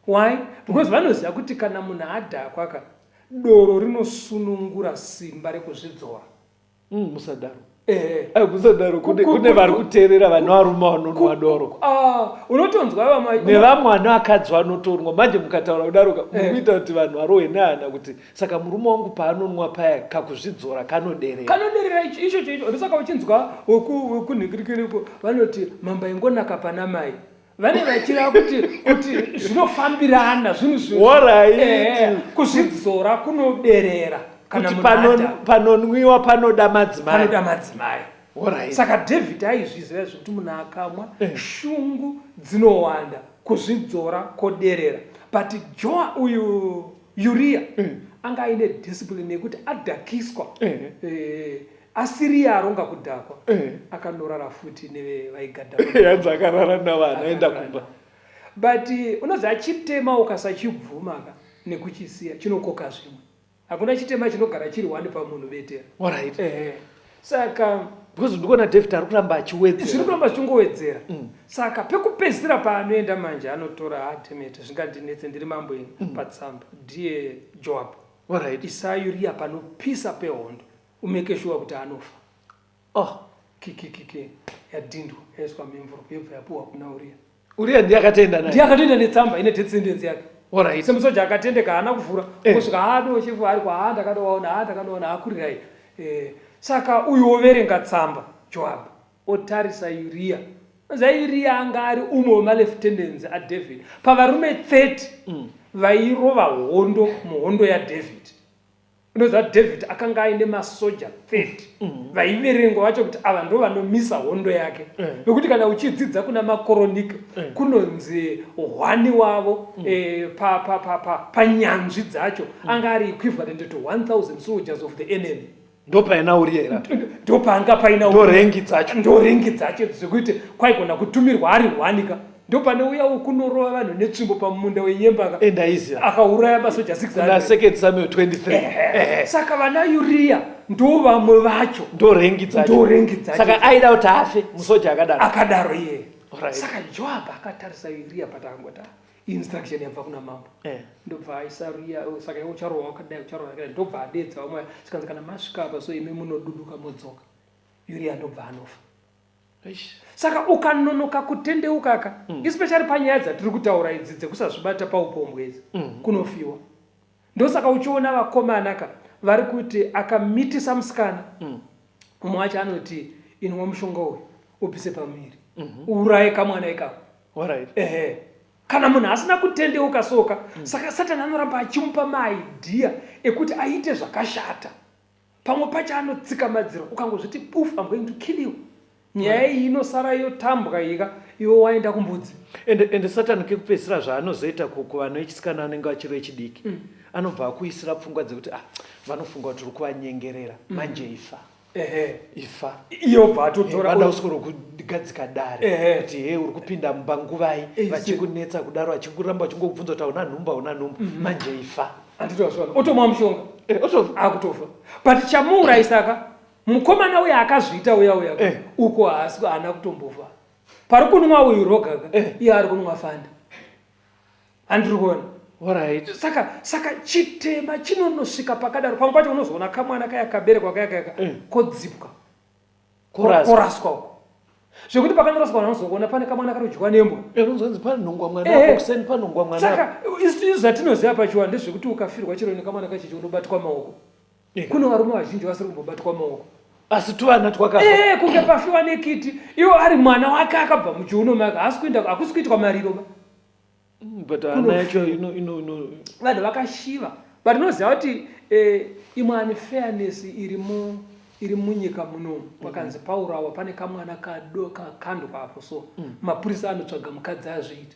Why? Because vanoziva kuti kana munhu adhakwa doro rinosunungura simba rekuzvidzora. Musadaro. Musadaro kune vari kuteerera vanoruma vanonwa doro. Unotonzwa nevamwe vanakadzi vanotonwa. Manje mukataura kudaro mukuita kuti vanhu varohwe nehana kuti saka murume wangu paanonwa paya kakuzvidzora kanoderera icho. Ndosaka uchinzwa wekunhikirikiriko vanoti mamba ingonaka pana mai. Vane vachira kuti zvinofambirana zvinhu kuzvidzora kunoderera kuti panonwiwa panoda madzimai. Saka David aizviziva kuti munhu akamwa shungu dzinowanda, kuzvidzora koderera. But uyu Uria anga aine discipline yekuti adhakiswa asiriya aronga kudhakwa akanorara futi nevaigadha yanzi akarara navana aenda kumba. But unozi achitema ukasachibvuma nekuchisiya chinokoka zvimwe. Hakuna chitema chinogara chiri wani pamunhu Betera. Saka because ndikuona David ari kuramba achiwedzera. Zviri kuramba zvichingowedzera. Saka pekupedzisira paanoenda manje anotora atemete zvingandinetse ndiri mambo patsamba ndiye Joabhi. Isa Uria panopisa pehondo umeke sure kuti anofa. Kiki yadhindwa yaiswa mimvuro yobva yapuwa kuna Uria ndiye akatenda naye. Ndiye akatenda netsamba ine descendants yake. Semusoja akatendeka haana kuvhura kusvika adochifu ari ndakanoona akurirai. Saka uyu overenga tsamba Joabhi otarisa Uria zairiya anga ari umwe wemalieutenants aDavid pavarume 30 vairova hondo muhondo yaDavid. Ndoza David akanga aine masoja 30 vaiverengwa vacho kuti ava ndo vanomisa hondo yake. Nokuti kana uchidzidza kuna makoronika kunonzi hwani wavo panyanzvi dzacho anga ari equivalent to 1000 soldiers of the enemy. Ndopaina uriera. Ndopanga paina ndorengi dzacho. Ndorengi dzacho dzekuti kwaigona kutumirwa ari hwanika. Ndopane uya ukunorova vanhu netsvimbo pamunda wenyembaka endaiziva akauraya masoja 600 na 2 Samuel 23. Saka vana Uriya ndo vamwe vacho ndorengi dzacho. Saka aida kuti afe musoja akadaro iye. Saka Joab akatarisa Uriya patangota instruction yabva kuna mambo. Ndobva aisa Uriya saka ucharowa wakadai ndobva adedza vamwe sikanzi kana masvika apa so imi munoduduka modzoka. Uriya ndobva anofa. Saka ukanonoka kutendeukaka especially panyaya dzatiri kutaura idzi dzekusazvibata paupombwe idzi kunofiwa. Ndosaka uchiona vakomana vari kuti akamitisa musikana umwe wacho anoti inwa mushonga uyu upise pamiri uraye kamwana ikako. Kana munhu asina kutendeuka soka saka Satani anoramba achimupa maidhiya ekuti aite zvakashata. Pamwe pacho anotsika madziro ukangozviti poof I'm going to kill you. Nyaya iyi inosara yotambwa ika iwo waenda kumbudzi. Ende Satani kekupedzisira zvaanozoita kuvanhu vechisikana anenge achiri vechidiki anobva akuisira pfungwa dzekuti vanofunga kuti uri kuvanyengerera manje ifa iyo bva atotora vada usoro kugadzika dare kuti uri kupinda mumba nguvai vachikunetsa kudaro vachikuramba vachingokubvunza kuti hauna nhumba manje ifa. Anditozvona otomwa mushonga akutofa but chamuuraisaka mukomana uya akazviita uya uko haasi haana kutombofa. Pari kunwa uyu rogaga iye ari kunwa fanda. Andiri kuona. Saka chitema chinonosvika pakadaro pamwe pacho unozoona kamwana kaya kaberekwa kaya kodzipwa koraswa uko zvekuti pakanoraswa unozoona pane kamwana karodyiwa nembwa. Unozonzi pane nhongwa mwana kuseni panhongwa mwana. Saka izvi zvatinoziva pachiwa ndezvekuti ukafirwa chiro nekamwana kachichi unobatwa maoko. Kuno varume vazhinji vasiri kumbobatwa maoko. Asi tuvana twakafa. Kunge pafiwa nekiti iwo ari mwana wake akabva muchiuno make hakusi kuitwa mariro ba. But ana yacho vanhu vakashiva. But inoziva kuti imwe unfairness iri munyika muno pakanzi paurawa pane kamwana kakandwa apo so mapurisa anotsvaga mukadzi azviita.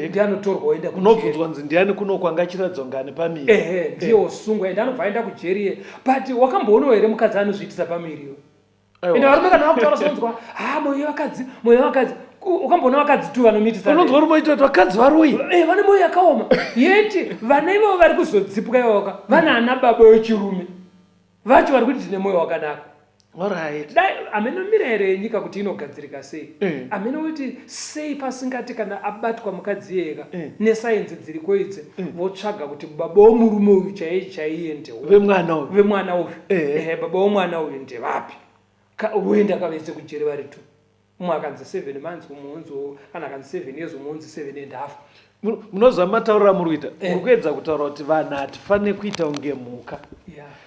Ndianotorwa oenda kunobvunzwa nzi ndiani kuno kwanga chiradzongane pamiri. Ndiye osungwa ende anobva aenda kujeri. But wakamboonawo here mukadzi anozviitisa pamiriyo. Ende varume kana vakutaura sonzwa mwoyo wakadzi ukamboona vakadzi tu vanomitisa. Unonzwa rume aita kuti vakadzi varoi. Vane mwoyo yakaoma. Yeti vana ivavo vari kuzodzipwa ivavoka vana ana baba vechirume vacho vari kuti tine mwoyo wakanaka. Dai amenomira here yenyika kuti inogadzirika sei. Ameno kuti sei pasingati kana abatwa mukadzi yega nesainzi dziriko idzi votsvaga kuti baba womurume uyu chaiye vemwana uyu baba womwana uyu ndevapi uenda kavese kujeri vari tu. Umwe akanzi 7 months umuunzi kana akanzi 7 years umuunzi 7 and a half. Munozwa mataurira muri kuita muri kuedza kutaura kuti vanhu hatifane kuita unge mhuka.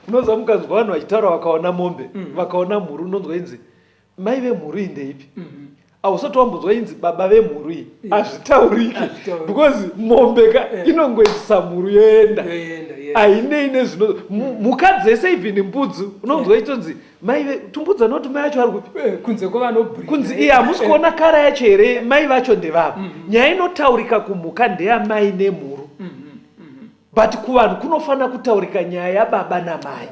Unozwa mukanzwa vanhu vachitaura vakaona mombe vakaona mhuru unonzwa inzi mai vemhuru iyi ndeipi. Ausati wambodzwa inzi baba vemhuru iyi hazvitauriki because mombe inongoitisa mhuru yoenda ainei nezvino mhuka dzese even mbudzi unonzwa itonzi mai tumbudzi anoti mai vacho vari kupi kunzi iye hamusi kuona kara yacho here mai vacho ndevavo. Nyaya inotaurika kumhuka ndeyamai nemhuru but kuvanhu kunofanira kutaurika nyaya yababa namai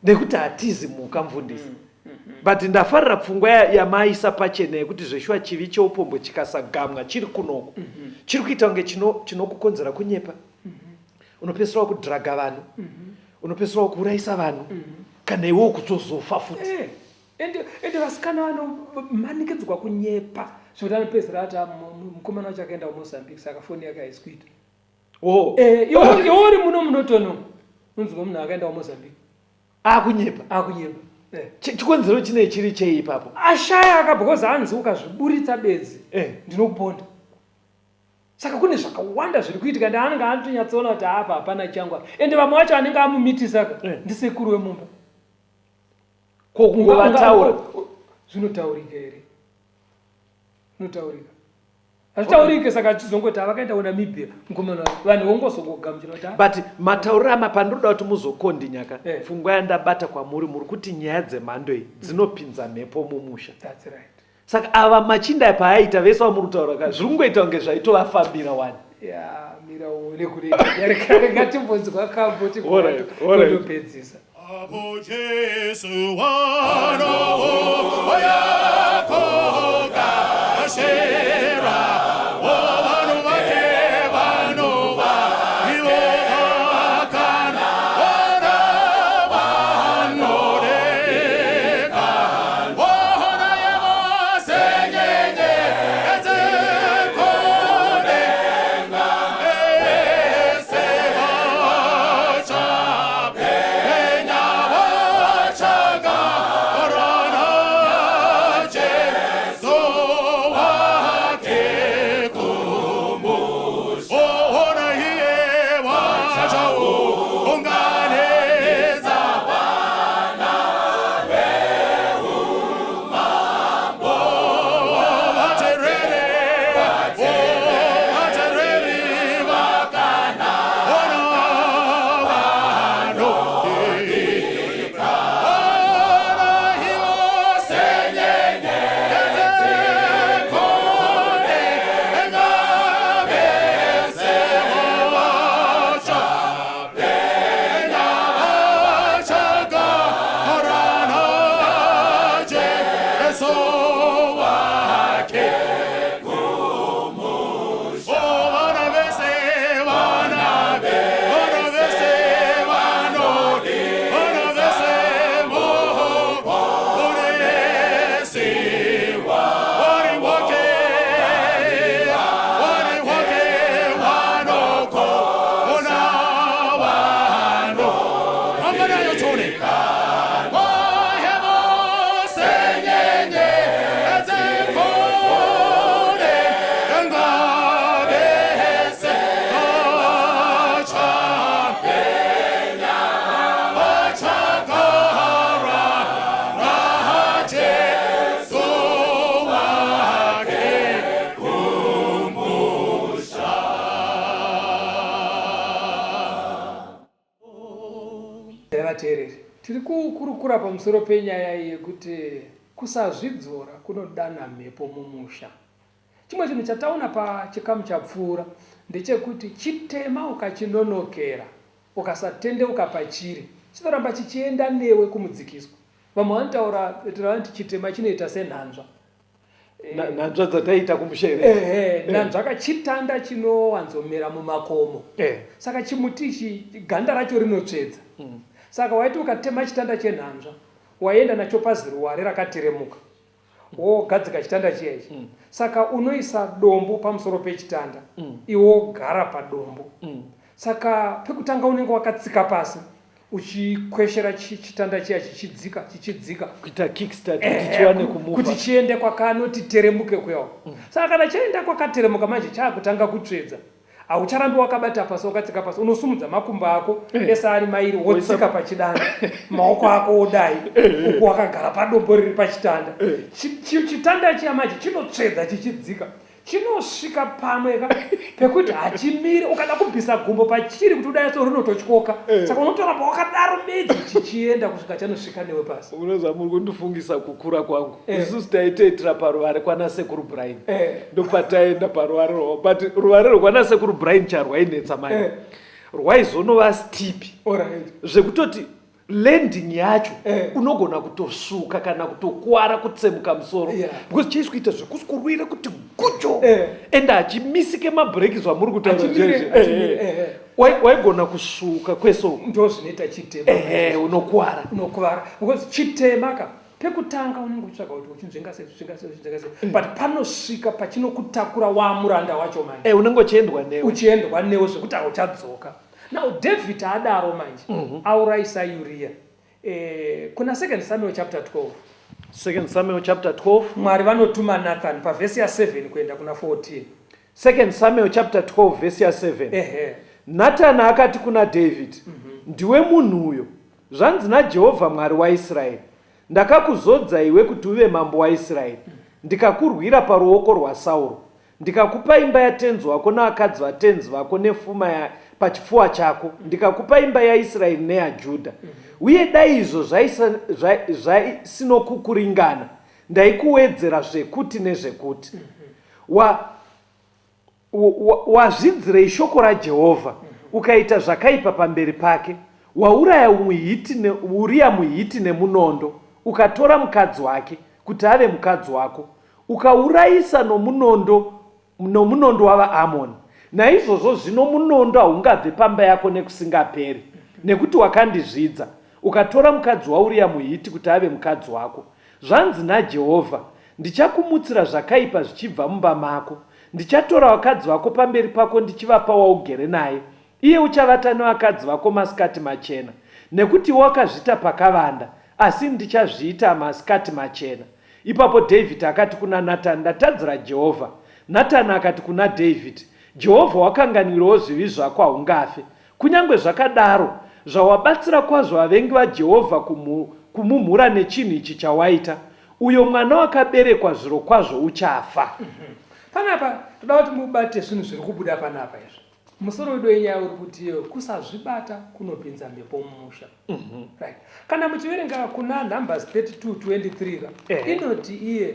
nekuti hatizi mhuka mvundisi. But ndafarira pfungwa yamaisa pachena yekuti zveshuwa chivi cheupombwe chikasagamwa chiri kunoko chiri kuita kunge chinokukonzera kunyepa. Unopedzisira kudhiraga vanhu unopedzisira kuurayisa vanhu kana iwewo kutozofa futi. Ende vasikana vanomanikidzwa kunyepa zvekuti anopedzisira ati mukomana wacho akaenda kuMozambique saka foni yake haisi kuita. Iwo uri muno munotono unzwa munhu akaenda kuMozambique akunyepa. Chikonzero chinei chiri chei ipapo? Ashaya akabhokoza hanzi ukazviburitsa bedzi ndinokuponda. Saka kune zvakawanda zviri kuitika ende anenge anotonyatsoona kuti apa hapana changwa. Ende vamwe vacho anenge amumitisa ndisekuru wemumba. Kokungova taura zvinotaurika here. notaurika hazvitaurike saka chizongoti havakaenda kunamibhia ngomana vanhu vongozongogamuchira but matauriro ama pandoda kuti muzokondi nyaka pfungwa yandabata kwamuri muri kuti nyaya dzemhando iyi dzinopinza mhepo mumusha. That's right. Saka ava machinda paaita vese vamuri kutaura ka zviri kungoita kunge zvaitovafambira wani mira uone kureekare ngatimbonzwa kambo tikondopedzisa Apo Jesu wanowo oyakoga ashera wavanu vake vanova ivo vakana ora vanoreka wahona yevasenyenye edzekondenga esevachape vateereri tiri kukurukura pamusoro penyaya yekuti kusazvidzora kunodana mhepo mumusha. Chimwe chinhu chataona pachikamu chapfuura ndechekuti chitema ukachinonokera ukasatendeuka pachiri chinoramba chichienda newe kumudzikiswa. Vamwe vanotaura vanoti chitema chinoita senhanzva. Nhanzva dzataita kumushere. Nhanzva kachitanda chinowanzomera mumakomo. Saka chimuti ichi ganda racho rinotsvedza. Saka waiti ukatema chitanda chenhanzva waenda nacho pazi ruware rakateremuka wogadzika chitanda chiya ichi. Saka unoisa dombo pamusoro pechitanda iwe wogara padombo. Saka pekutanga unenge wakatsika pasi uchikweshera chitanda chiya chichidzika kuita kickstart chichiwane kumuva kuti chiende kwakanoti teremuke kwewo. Saka kana chaenda kwakateremuka manje chaakutanga kutsvedza haucharambi wakabata pasi wakatsika pasi, unosumudza makumbo ako ese ari mairi wotsika pachidanda maoko ako odai uku wakagara padombo riri pachitanda. Chitanda chiya manje chinotsvedza chichidzika chinosvika pamwe pekuti hachimiri ukada kubvisa gumbo pachiri kuti udai so rinototyoka. Saka unotoramba wakadaro bedzi chichienda kusvika chanosvika newe pasi. Unoza muri kundifungisa kukura kwangu. Isusu taiteitira paruware kwana sekuru Brian. Ndopataenda paruware rwo, but ruware rwana sekuru Brian charwainetsa manje rwaizonova stipi zvekutoti landing yacho unogona kutosuka kana kutokuwara kutsemuka musoro because chaisikuita zvekuskurwira kuti gujo and achimisike mabreaki zvamuri kutaura zvezve waigona kusuka kweso ndo zvinoita chitema unokuwara because chitema pekutanga unenge uchitsvaga kuti uchinzvenga sei but panosvika pachinokutakura wamuranda wacho manje unenge uchiendwa newe zvekuti hauchadzoka. Now David adaro manje auraisa Uriah kuna 2 Samuel chapter 12. 2 Samuel chapter 12 Mwari vanotuma Nathan pavhesi ya 7 kuenda kuna 14. 2 Samuel chapter 12 vhesi ya 7. Nathan akati kuna David, ndiwe munhu uyo, zvanzi naJehovha Mwari waIsraeri, ndakakuzodza iwe kuti uve mambo waIsraeri. ndikakurwira paruoko rwaSauro, ndikakupa imba yatenzi wako navakadzi vatenzi vako nepfuma pachipfuva chako, ndikakupa imba yaIsraeri neyaJudha. Uye dai izvo zvaisinokukuringana, ndaikuwedzera zvekuti nezvekuti. Wazvidzirei shoko raJehovha ukaita zvakaipa pamberi pake. Wauraya Uria muHiti nemunondo, ukatora mukadzi wake kuti ave mukadzi wako, ukaurayisa nomunondo wavaAmoni. Naizvozvo zvino munondo haungabve pamba yako nekusingaperi, nekuti wakandizvidza ukatora mukadzi waUria muHiti kuti ave mukadzi wako. Zvanzi naJehovha, ndichakumutsira zvakaipa zvichibva mumba mako. Ndichatora vakadzi vako pamberi pako ndichivapa waugere naye. Iye uchavata nevakadzi vako masikati machena, nekuti wakazviita pakavanda, asi ndichazviita masikati machena. Ipapo Dhavhidhi akati kuna Natani, ndatadzira Jehovha. Natani akati kuna Dhavhidhi, Jehovha wakanganwirawo zvivi zvako, haungafe. Kunyange zvakadaro, zvawabatsira kwazvo vavengi vaJehovha kumumhura nechinhu ichi chawaita, uyo mwana wakaberekwa zviro kwazvo uchafa. Panapa toda kuti mubate zvinhu zviri kubuda panapa izvi. Musoro wedu wenyaya uri kuti kusazvibata kunopinza mhepo mumusha. Right. Kana muchiverenga kuna Numbers 32:23 inoti iye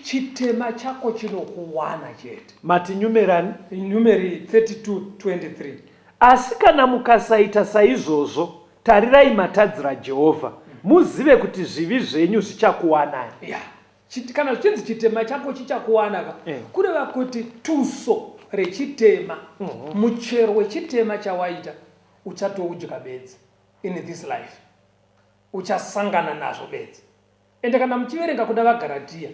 chitema chako chinokuwana chete. Mati numerani? Numeri 32:23. Asi kana mukasaita saizvozvo, tarirai matadzira Jehovha, muzive kuti zvivi zvenyu zvichakuwanai. Yeah. Kana zvichinzi chitema chako chichakuwanaka, kureva kuti tuso rechitema, muchero wechitema chawaita uchatoudya bedzi in this life, uchasangana nazvo bedzi. Ende kana muchiverenga kuna vaGaratia,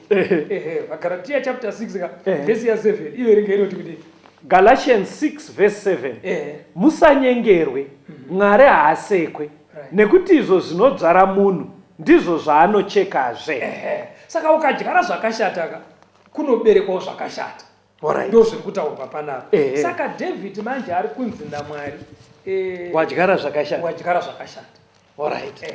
vaGaratia chapter 6 verse 7 iverenge inoti kuti Galatians 6:7 musanyengerwe, Mwari haasekwe, nekuti izvo zvinodzvara munhu ndizvo zvaanochekazve. Saka ukadyara zvakashata kunoberekwawo zvakashata. Ndo zviri kutaurwa panapa. Saka David manje ari kunzi naMwari wadyara zvakashata. Wadyara zvakashata. Alright.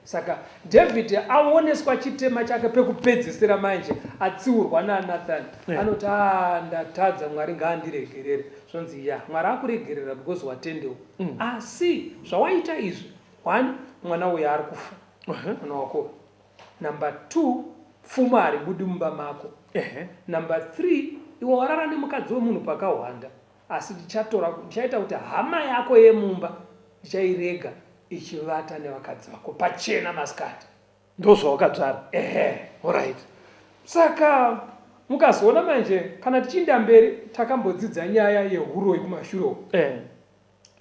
Saka David aoneswa chitema chake pekupedzisira manje atsiurwa naNathani. Anoti ndatadza, Mwari ngaandiregerere. Zvonzi Mwari akuregerera because watendeuka. Asi zvawaita izvi, 1 mwana uyu ari kufa. Mwana wako. Number 2 pfuma haribudi mumba mako. Number 3 iwe warara nemukadzi wemunhu pakahwanda, asi ndichaita kuti hama yako yemumba ndichairega ichivata nevakadzi vako pachena masikati. Ndo zvawakadzvara. Alright. Saka mukazoona manje kana tichinda mberi takambodzidza nyaya yehuroi kumashure.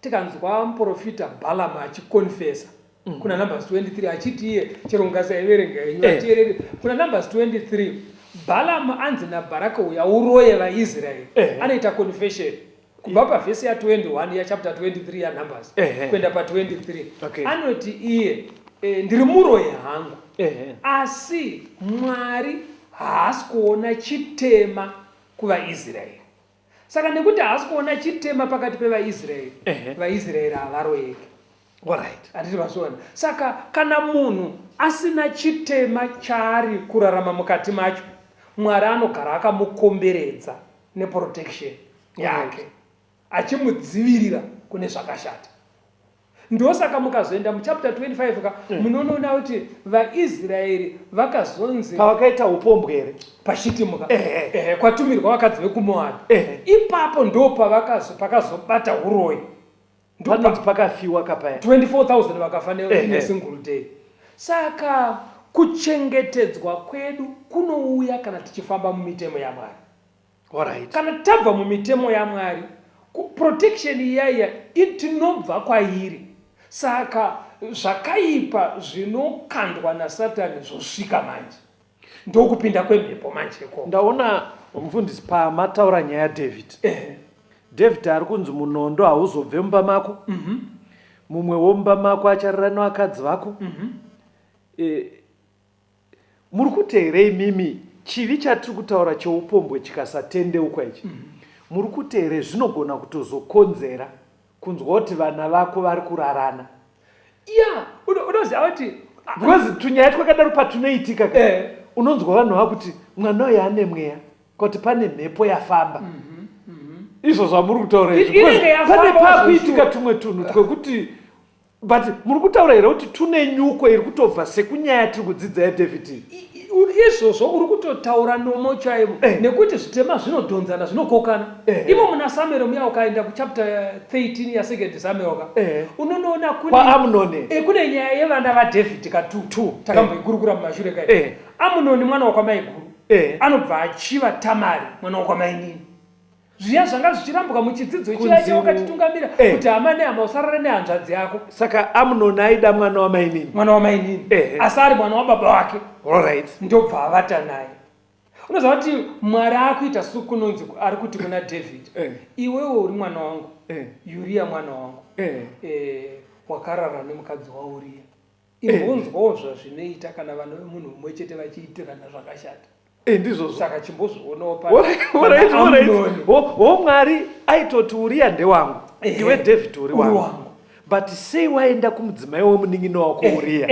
Tikanzwa muprofita Balaam achikonfesa kuna Numbers 23 achiti iye chero ungasaiverenga yenyu ateerere kuna Numbers 23 Balaam anzi naBaraka uya uroye vaIsraeri anoita confession kubva pavhesi ya21 ya chapter 23 ya Numbers kuenda pa23 anoti iye ndiri muroye hangu asi Mwari haasi kuona chitema kuvaIsraeri. Saka nekuti haasi kuona chitema pakati pevaIsraeri, vaIsraeri havaroyeki. Alright. Atiti vasona. Saka kana munhu asina chitema chaari kurarama mukati macho, Mwari anogara akamukomberedza neprotection yake, achimudzivirira kune zvakashata. Ndosaka mukazoenda muchapter 25 munoona kuti vaIsraeri vakazonzi pavakaita upombwere pachitimuka kwatumirwa vakadzi vekuMoabhu. Ipapo ndo pakazobata huroyi. Panonzi pakafiwa kapaya 24,000 vakafa nesingle day. Saka kuchengetedzwa kwedu kunouya kana tichifamba mumitemo yaMwari. Alright. Kana tabva mumitemo yaMwari, protection iyaya itinobva kwairi. Saka zvakaipa zvinokandwa naSatani zvosvika manje. Ndokupinda kwemhepo manje ko. Ndaona mufundisi pamataura nyaya yaDavid. David ari kunzi munondo hauzobve mumba mako. Mumwe womumba mako acharara nevakadzi vako. Muri kuteerei mimi chivi chatiri kutaura cheupombwe chikasatendeuka ichi. Muri kuteere zvinogona kutozokonzera kunzwa kuti vana vako vari kurarana. Unoziva kuti because tunyaya twakadaro patunoitika unonzwa vanhu vakuti mwana uyu ane mweya kuti pane mhepo yafamba. Izvo zvamuri kutaura izvi pane pakuitika tumwe tunhu twekuti but muri kutaura here kuti tune nyuko iri kutobva sekunyaya tiri kudzidza yaDhavhidhi. Izvozvo uri kutotaura nomo chaivo nekuti zvitema zvinodhonzana zvinokokana. Imo muna Samueri muya ukaenda kuchapter 13 ya2 Samueri unonoona kune nyaya yevana vaDhavhidhi ka2 takamboigurukura mumashure kai. Amunoni mwana wakwamai guru anobva achiva Tamari mwana wakwamai nini. Zviya zvanga zvichirambuka muchidzidzo chiya chawakatitungamira kuti hama nehama usarare nehanzvadzi yako. Saka Amunoni aida mwana wamainini. Mwana wamainini. Asi ari mwana wababa wake. Alright. Ndobva avata naye. Unoziva kuti Mwari akuita sukunonzi ari kuti kuna David. Iwewe uri mwana wangu. Uriya mwana wangu. Wakarara nemukadzi waUria. Imbonzwawo zvazvinoita kana vanhu vemunhu mumwe chete vachiitirana zvakashata. Ndizvo saka chimbozvionawo Mwari aitoti Uria ndewangu iwe David uri wangu, but sei waenda kumudzimai womunin'ino wako Uria.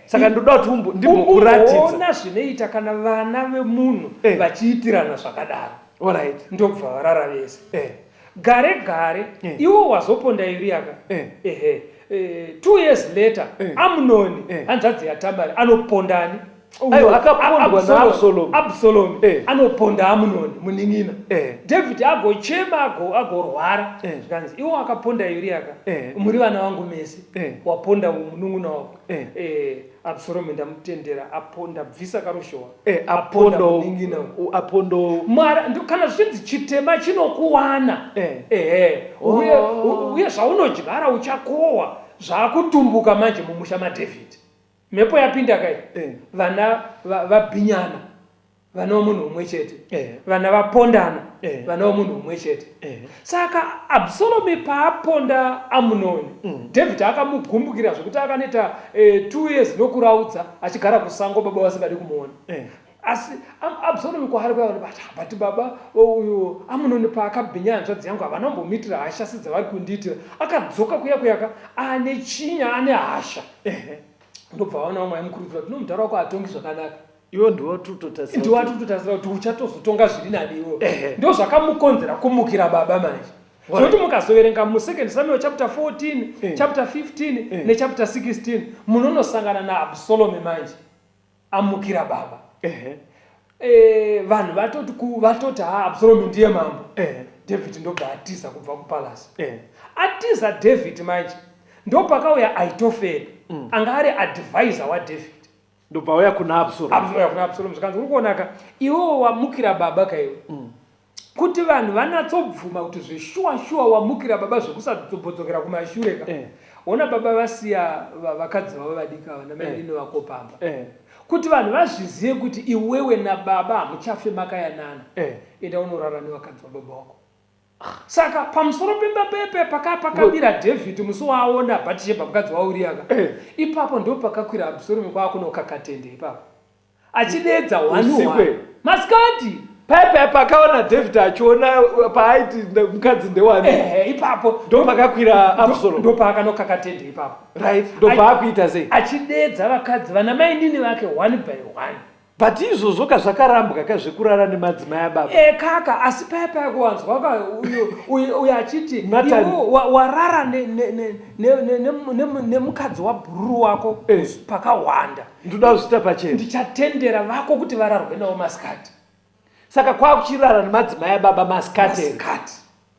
Saka ndoda kuti ndimbokuratidza ona zvinoita kana vana vemunhu vachiitirana zvakadaro. Alright, ndobva varara vese. Gare gare iwo wazoponda Uriaka. 2 years later Amunoni hanzvadzi yaTamari anopondani. Ayo akapondwa naAbsalomu. Absalomu anoponda Amunoni munin'ina. David agochema agorwara. Zvikanzi iwo akaponda Uriaka. Muri vana vangu mese. Waponda munun'una wako. Absalomu ndamutendera aponda bvisa karushowa. Aponda munin'ina. Apondo Mara kana zvichinzi chitema chinokuwana. Uye zvaunodyara uchakohwa zvakutumbuka manje mumusha maDavid. Mhepo yapinda kai. Vana vabhinyana vana vomunhu umwe chete. Vana vapondana vana vomunhu umwe chete. Saka Absalomu paaponda Amunoni David akamugumbukira zvokuti akaneta 2 years nokuraudza achigara kusango baba vasingadi kumuona. Asi Absalomu kwaari bati baba uyu Amunoni paakabhinya hanzvadzi yangu havanambomitira hasha sedzavari kundiitira. Akadzoka kuyaka ane chinya ane hasha. Ndobva vaona umwe aimukurudzira kuti nomudhara wako hatongi zvakanaka. Iwo ndiwatutotasira kuti uchatozotonga zviri nani iwo. Ndo zvakamukonzera kumukira baba manje. Zvoti mukazoverenga mu2 Samuel chapter 14, chapter 15 nechapter 16 munonosangana naAbsalomu manje amukira baba. Vanhu vatoti Absalomu ndiye mambo. David ndobva atiza kubva kupalasi. Atiza David manje ndopakauya Ahitoferi anga ari advisor waDavid. Ndobva uya kuna Absalomu. Zvikanzi uri kuonaka iwewo wamukira baba kaiwe. Kuti vanhu vanatsobvuma kuti zveshuwa wamukira baba zvekusadzokera kumashure ka. Ona baba vasiya vakadzi vavo vadika vana mainini vako pamba. Kuti vanhu vazvizive kuti iwewe nababa hamuchafe makayanana. Enda unorara nevakadzi vababa wako. Saka pamusoro pembapepe pakabira David musi waona Bhatishebha mukadzi waUriaka. Ipapo ndo pakakwira Absalomu kwakunokakatende ipapo. Achidedza 1 masikati. Pepe pakaona David achiona paaiti mukadzi ndewani. Ipapo ndo pakakwira Absalomu. Ndo paakanokakatende ipapo. Right, ndo paakuita sei? Achidedza vakadzi vana mainini vake 1 by 1. But izvozvo kazvakarambwa kazvekurara nemadzimai ababa. Kaka asi Pepe akuwanzwa uyu achiti warara nemukadzi wabhururu wako pakawanda. Ndoda kuzvita pachena. Ndichatendera vako kuti vararwe nawo masikati. Saka kwakuchirara nemadzimai ababa masikati.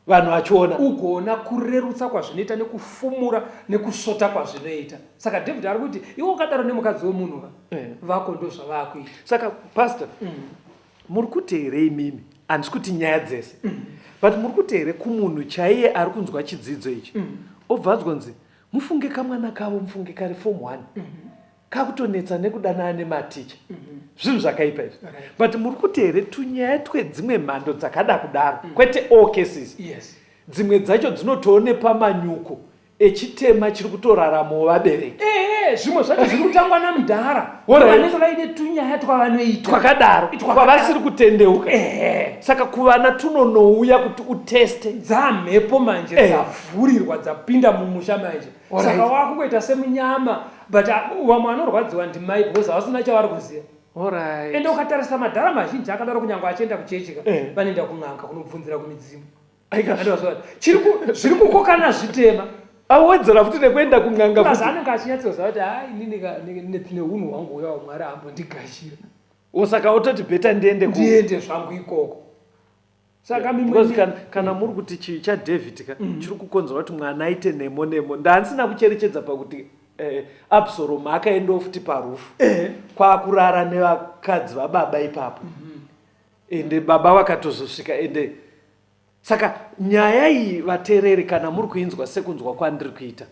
Vanhu vachiona ugoona kurerutsa kwazvinoita nekufumura nekusvota kwazvinoita. Saka David ari kuti iwe ukadaro nemukadzi wemunhu vako ndo zvavakuita. Saka pastor muri kuti here imimi handisi kuti nyaya dzese but muri kuti here kumunhu chaiye ari kunzwa chidzidzo ichi obva anzwanzi mufunge kamwana kavo mufunge kari form 1 kakutonetsa nekudanana nematicha zvinhu zvakaipa izvi. But muri kuti here tunyaya twedzimwe mhando dzakada kudaro kwete all cases. Dzimwe dzacho dzinotoone pamanyuko echitema chiri kutoraramawo vabereki. Zvimwe zvacho zviri kutangwa namudhara vanenge vaine tunyaya twavanoita twakadaro kwavasiri kutendeuka. Saka kuvana tunonouya kuti uteste dzamhepo manje dzavhurirwa dzapinda mumusha manje. Saka wakungoita semunyama but vamwe vanorwadziwa ndimai because havasina chavari kuziva. Alright. Ende ukatarisa madhara mazhinji akadaro kunyangwa achienda kuchechi vanoenda kun'anga kunobvunzira kumidzimu. Zviri kukokana zvitema. Awedzera futi nekuenda kun'anga futi. Anenge achinyatsoziva kuti inini ne unhu hwangu uya Mwari ambondigashira. Osaka utoti beta ndiende zvangu ikoko. Saka mimwe kana muri kuti cha David chiri kukonzera kuti mwana aite nemo ndansina kucherechedza pakuti Absalom akaenda futi parufu kwa kurara nevakadzi vababa ipapo ende baba vakatozosvika ende saka nyaya iyi vatereri kana muri kuinzwa sekunzwa kwandiri kuita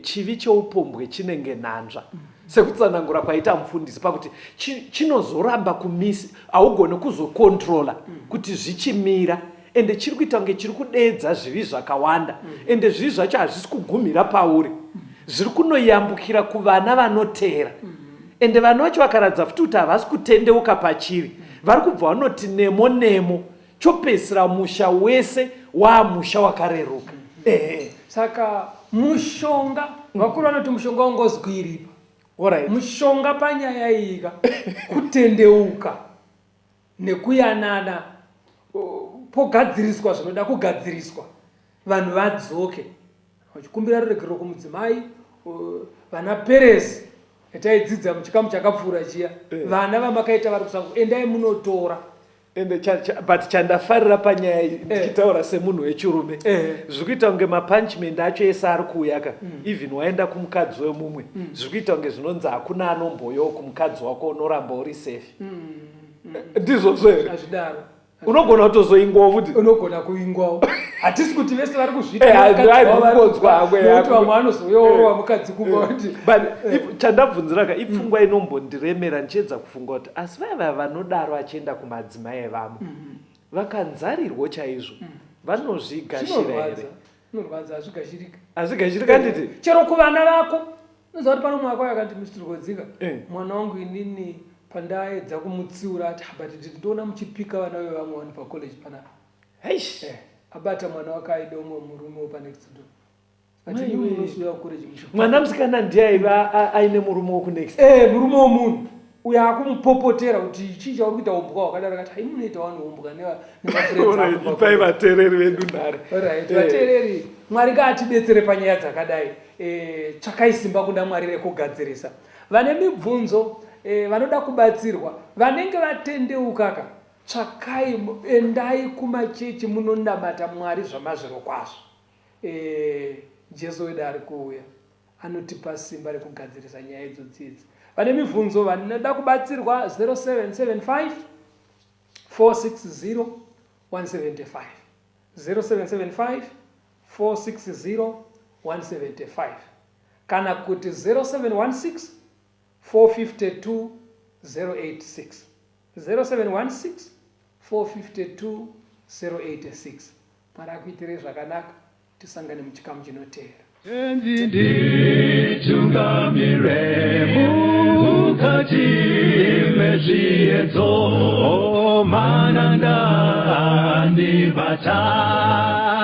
chivi cheupombwe chinenge nanzva sekutsanangura kwaita mufundisi pakuti chinozoramba kumisi haugone kuzokontrola kuti zvichimira ende chiri kuita kunge chiri kudedza zvivi zvakawanda ende zvivi zvacho hazvisi kugumira pauri zviri kunoyambukira kuvana vanotera ende vana vacho vakaradza futi kuti havasi kutendeuka pachiri vari kubva vanoti nemo chopedzisira musha wese waamusha wakareruka. Saka mushonga vakuru vanoti mushonga ungozwiripa. Alright. Mushonga panyaya ika kutendeuka nekuyanana pogadziriswa zvinoda kugadziriswa vanhu vadzoke vachikumbira ruregerero kumudzimai vana Perezi etaidzidza muchikamu chakapfuura chiya vana vamakaita vari kusango endai munotora ende but chandafarira panyaya ndichitaura semunhu wechirume zviri kuita kunge mapunchment acho ese ari kuuyaka even waenda kumukadzi wemumwe zviri kuita kunge zvinonzi hakuna anomboyowo kumukadzi wako unoramba uri safe ndizvozvo here azvidaro unogona kutozoingwawo futi unogona kuingwawo hatisi kuti vese vari kuzviitaauti vamwe anozoyowa mukadzi kumba kuti but chandabvunziraka ipfungwa inombondiremera ndichiedza kufunga kuti asi vaiva vanodaro vachienda kumadzimai evamwe vakanzarirwo chaizvo vanozvigashira here zvinorwadza hazvigashirika nditi chero kuvana vako unoziva kuti pano mwaka yakati Mr. Rwodzika mwana wangu inini pandaedza kumutsiura ati but ndinoona muchipika vana vevamwe vani pacollege panapa abata mwana wake aida umwe murume wopa next door atiunosuya kucollege mwana musikana ndiye aiva aine murume wokunext murume womunhu uyo akumupopotera kuti chii chauri kuita umbwa wakadaro akati haimunoita vanhu umbwa ipai vatereri vedu nhare vatereri Mwari ngaatidetsere panyaya dzakadai tsvakai kuna Mwari rekugadzirisa vane mibvunzo vanoda kubatsirwa vanenge vatendeukaka tsvakai endai kumachechi munonamata Mwari zvamazviro kwazvo Jesu wedu ari kuuya anotipa simba rekugadzirisa nyaya idzodzidzi vane mibvunzo vanoda kubatsirwa 0775 460 175 0775 460 175 kana kuti 0716 452 086 0716 452 086 Mwari akuitire zvakanaka tisangane muchikamu chinoteera nditungamire mukati mezviedzo mananda ndibata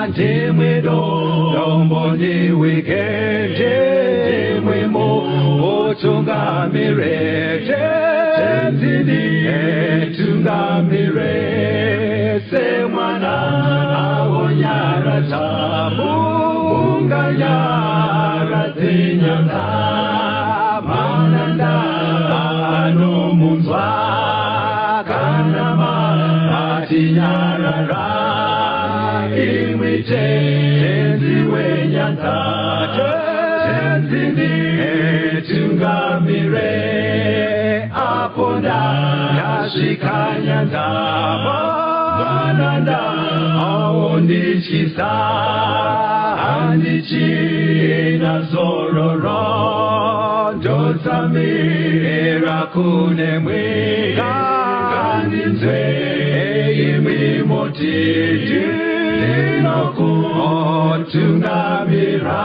ndimwedo ndiwikende ndimwemo otungamire tungamire semwana awonyaratamu unganyaradzinyanga mananda anomunzwa kana matinyarara imwe tenzi wenyanza tenzini tungamire aponda yasvika nyanza mananda aondichisa handichina zororo ndotsamira kune mwika kandinzwe imwe motiti ndinokutungamira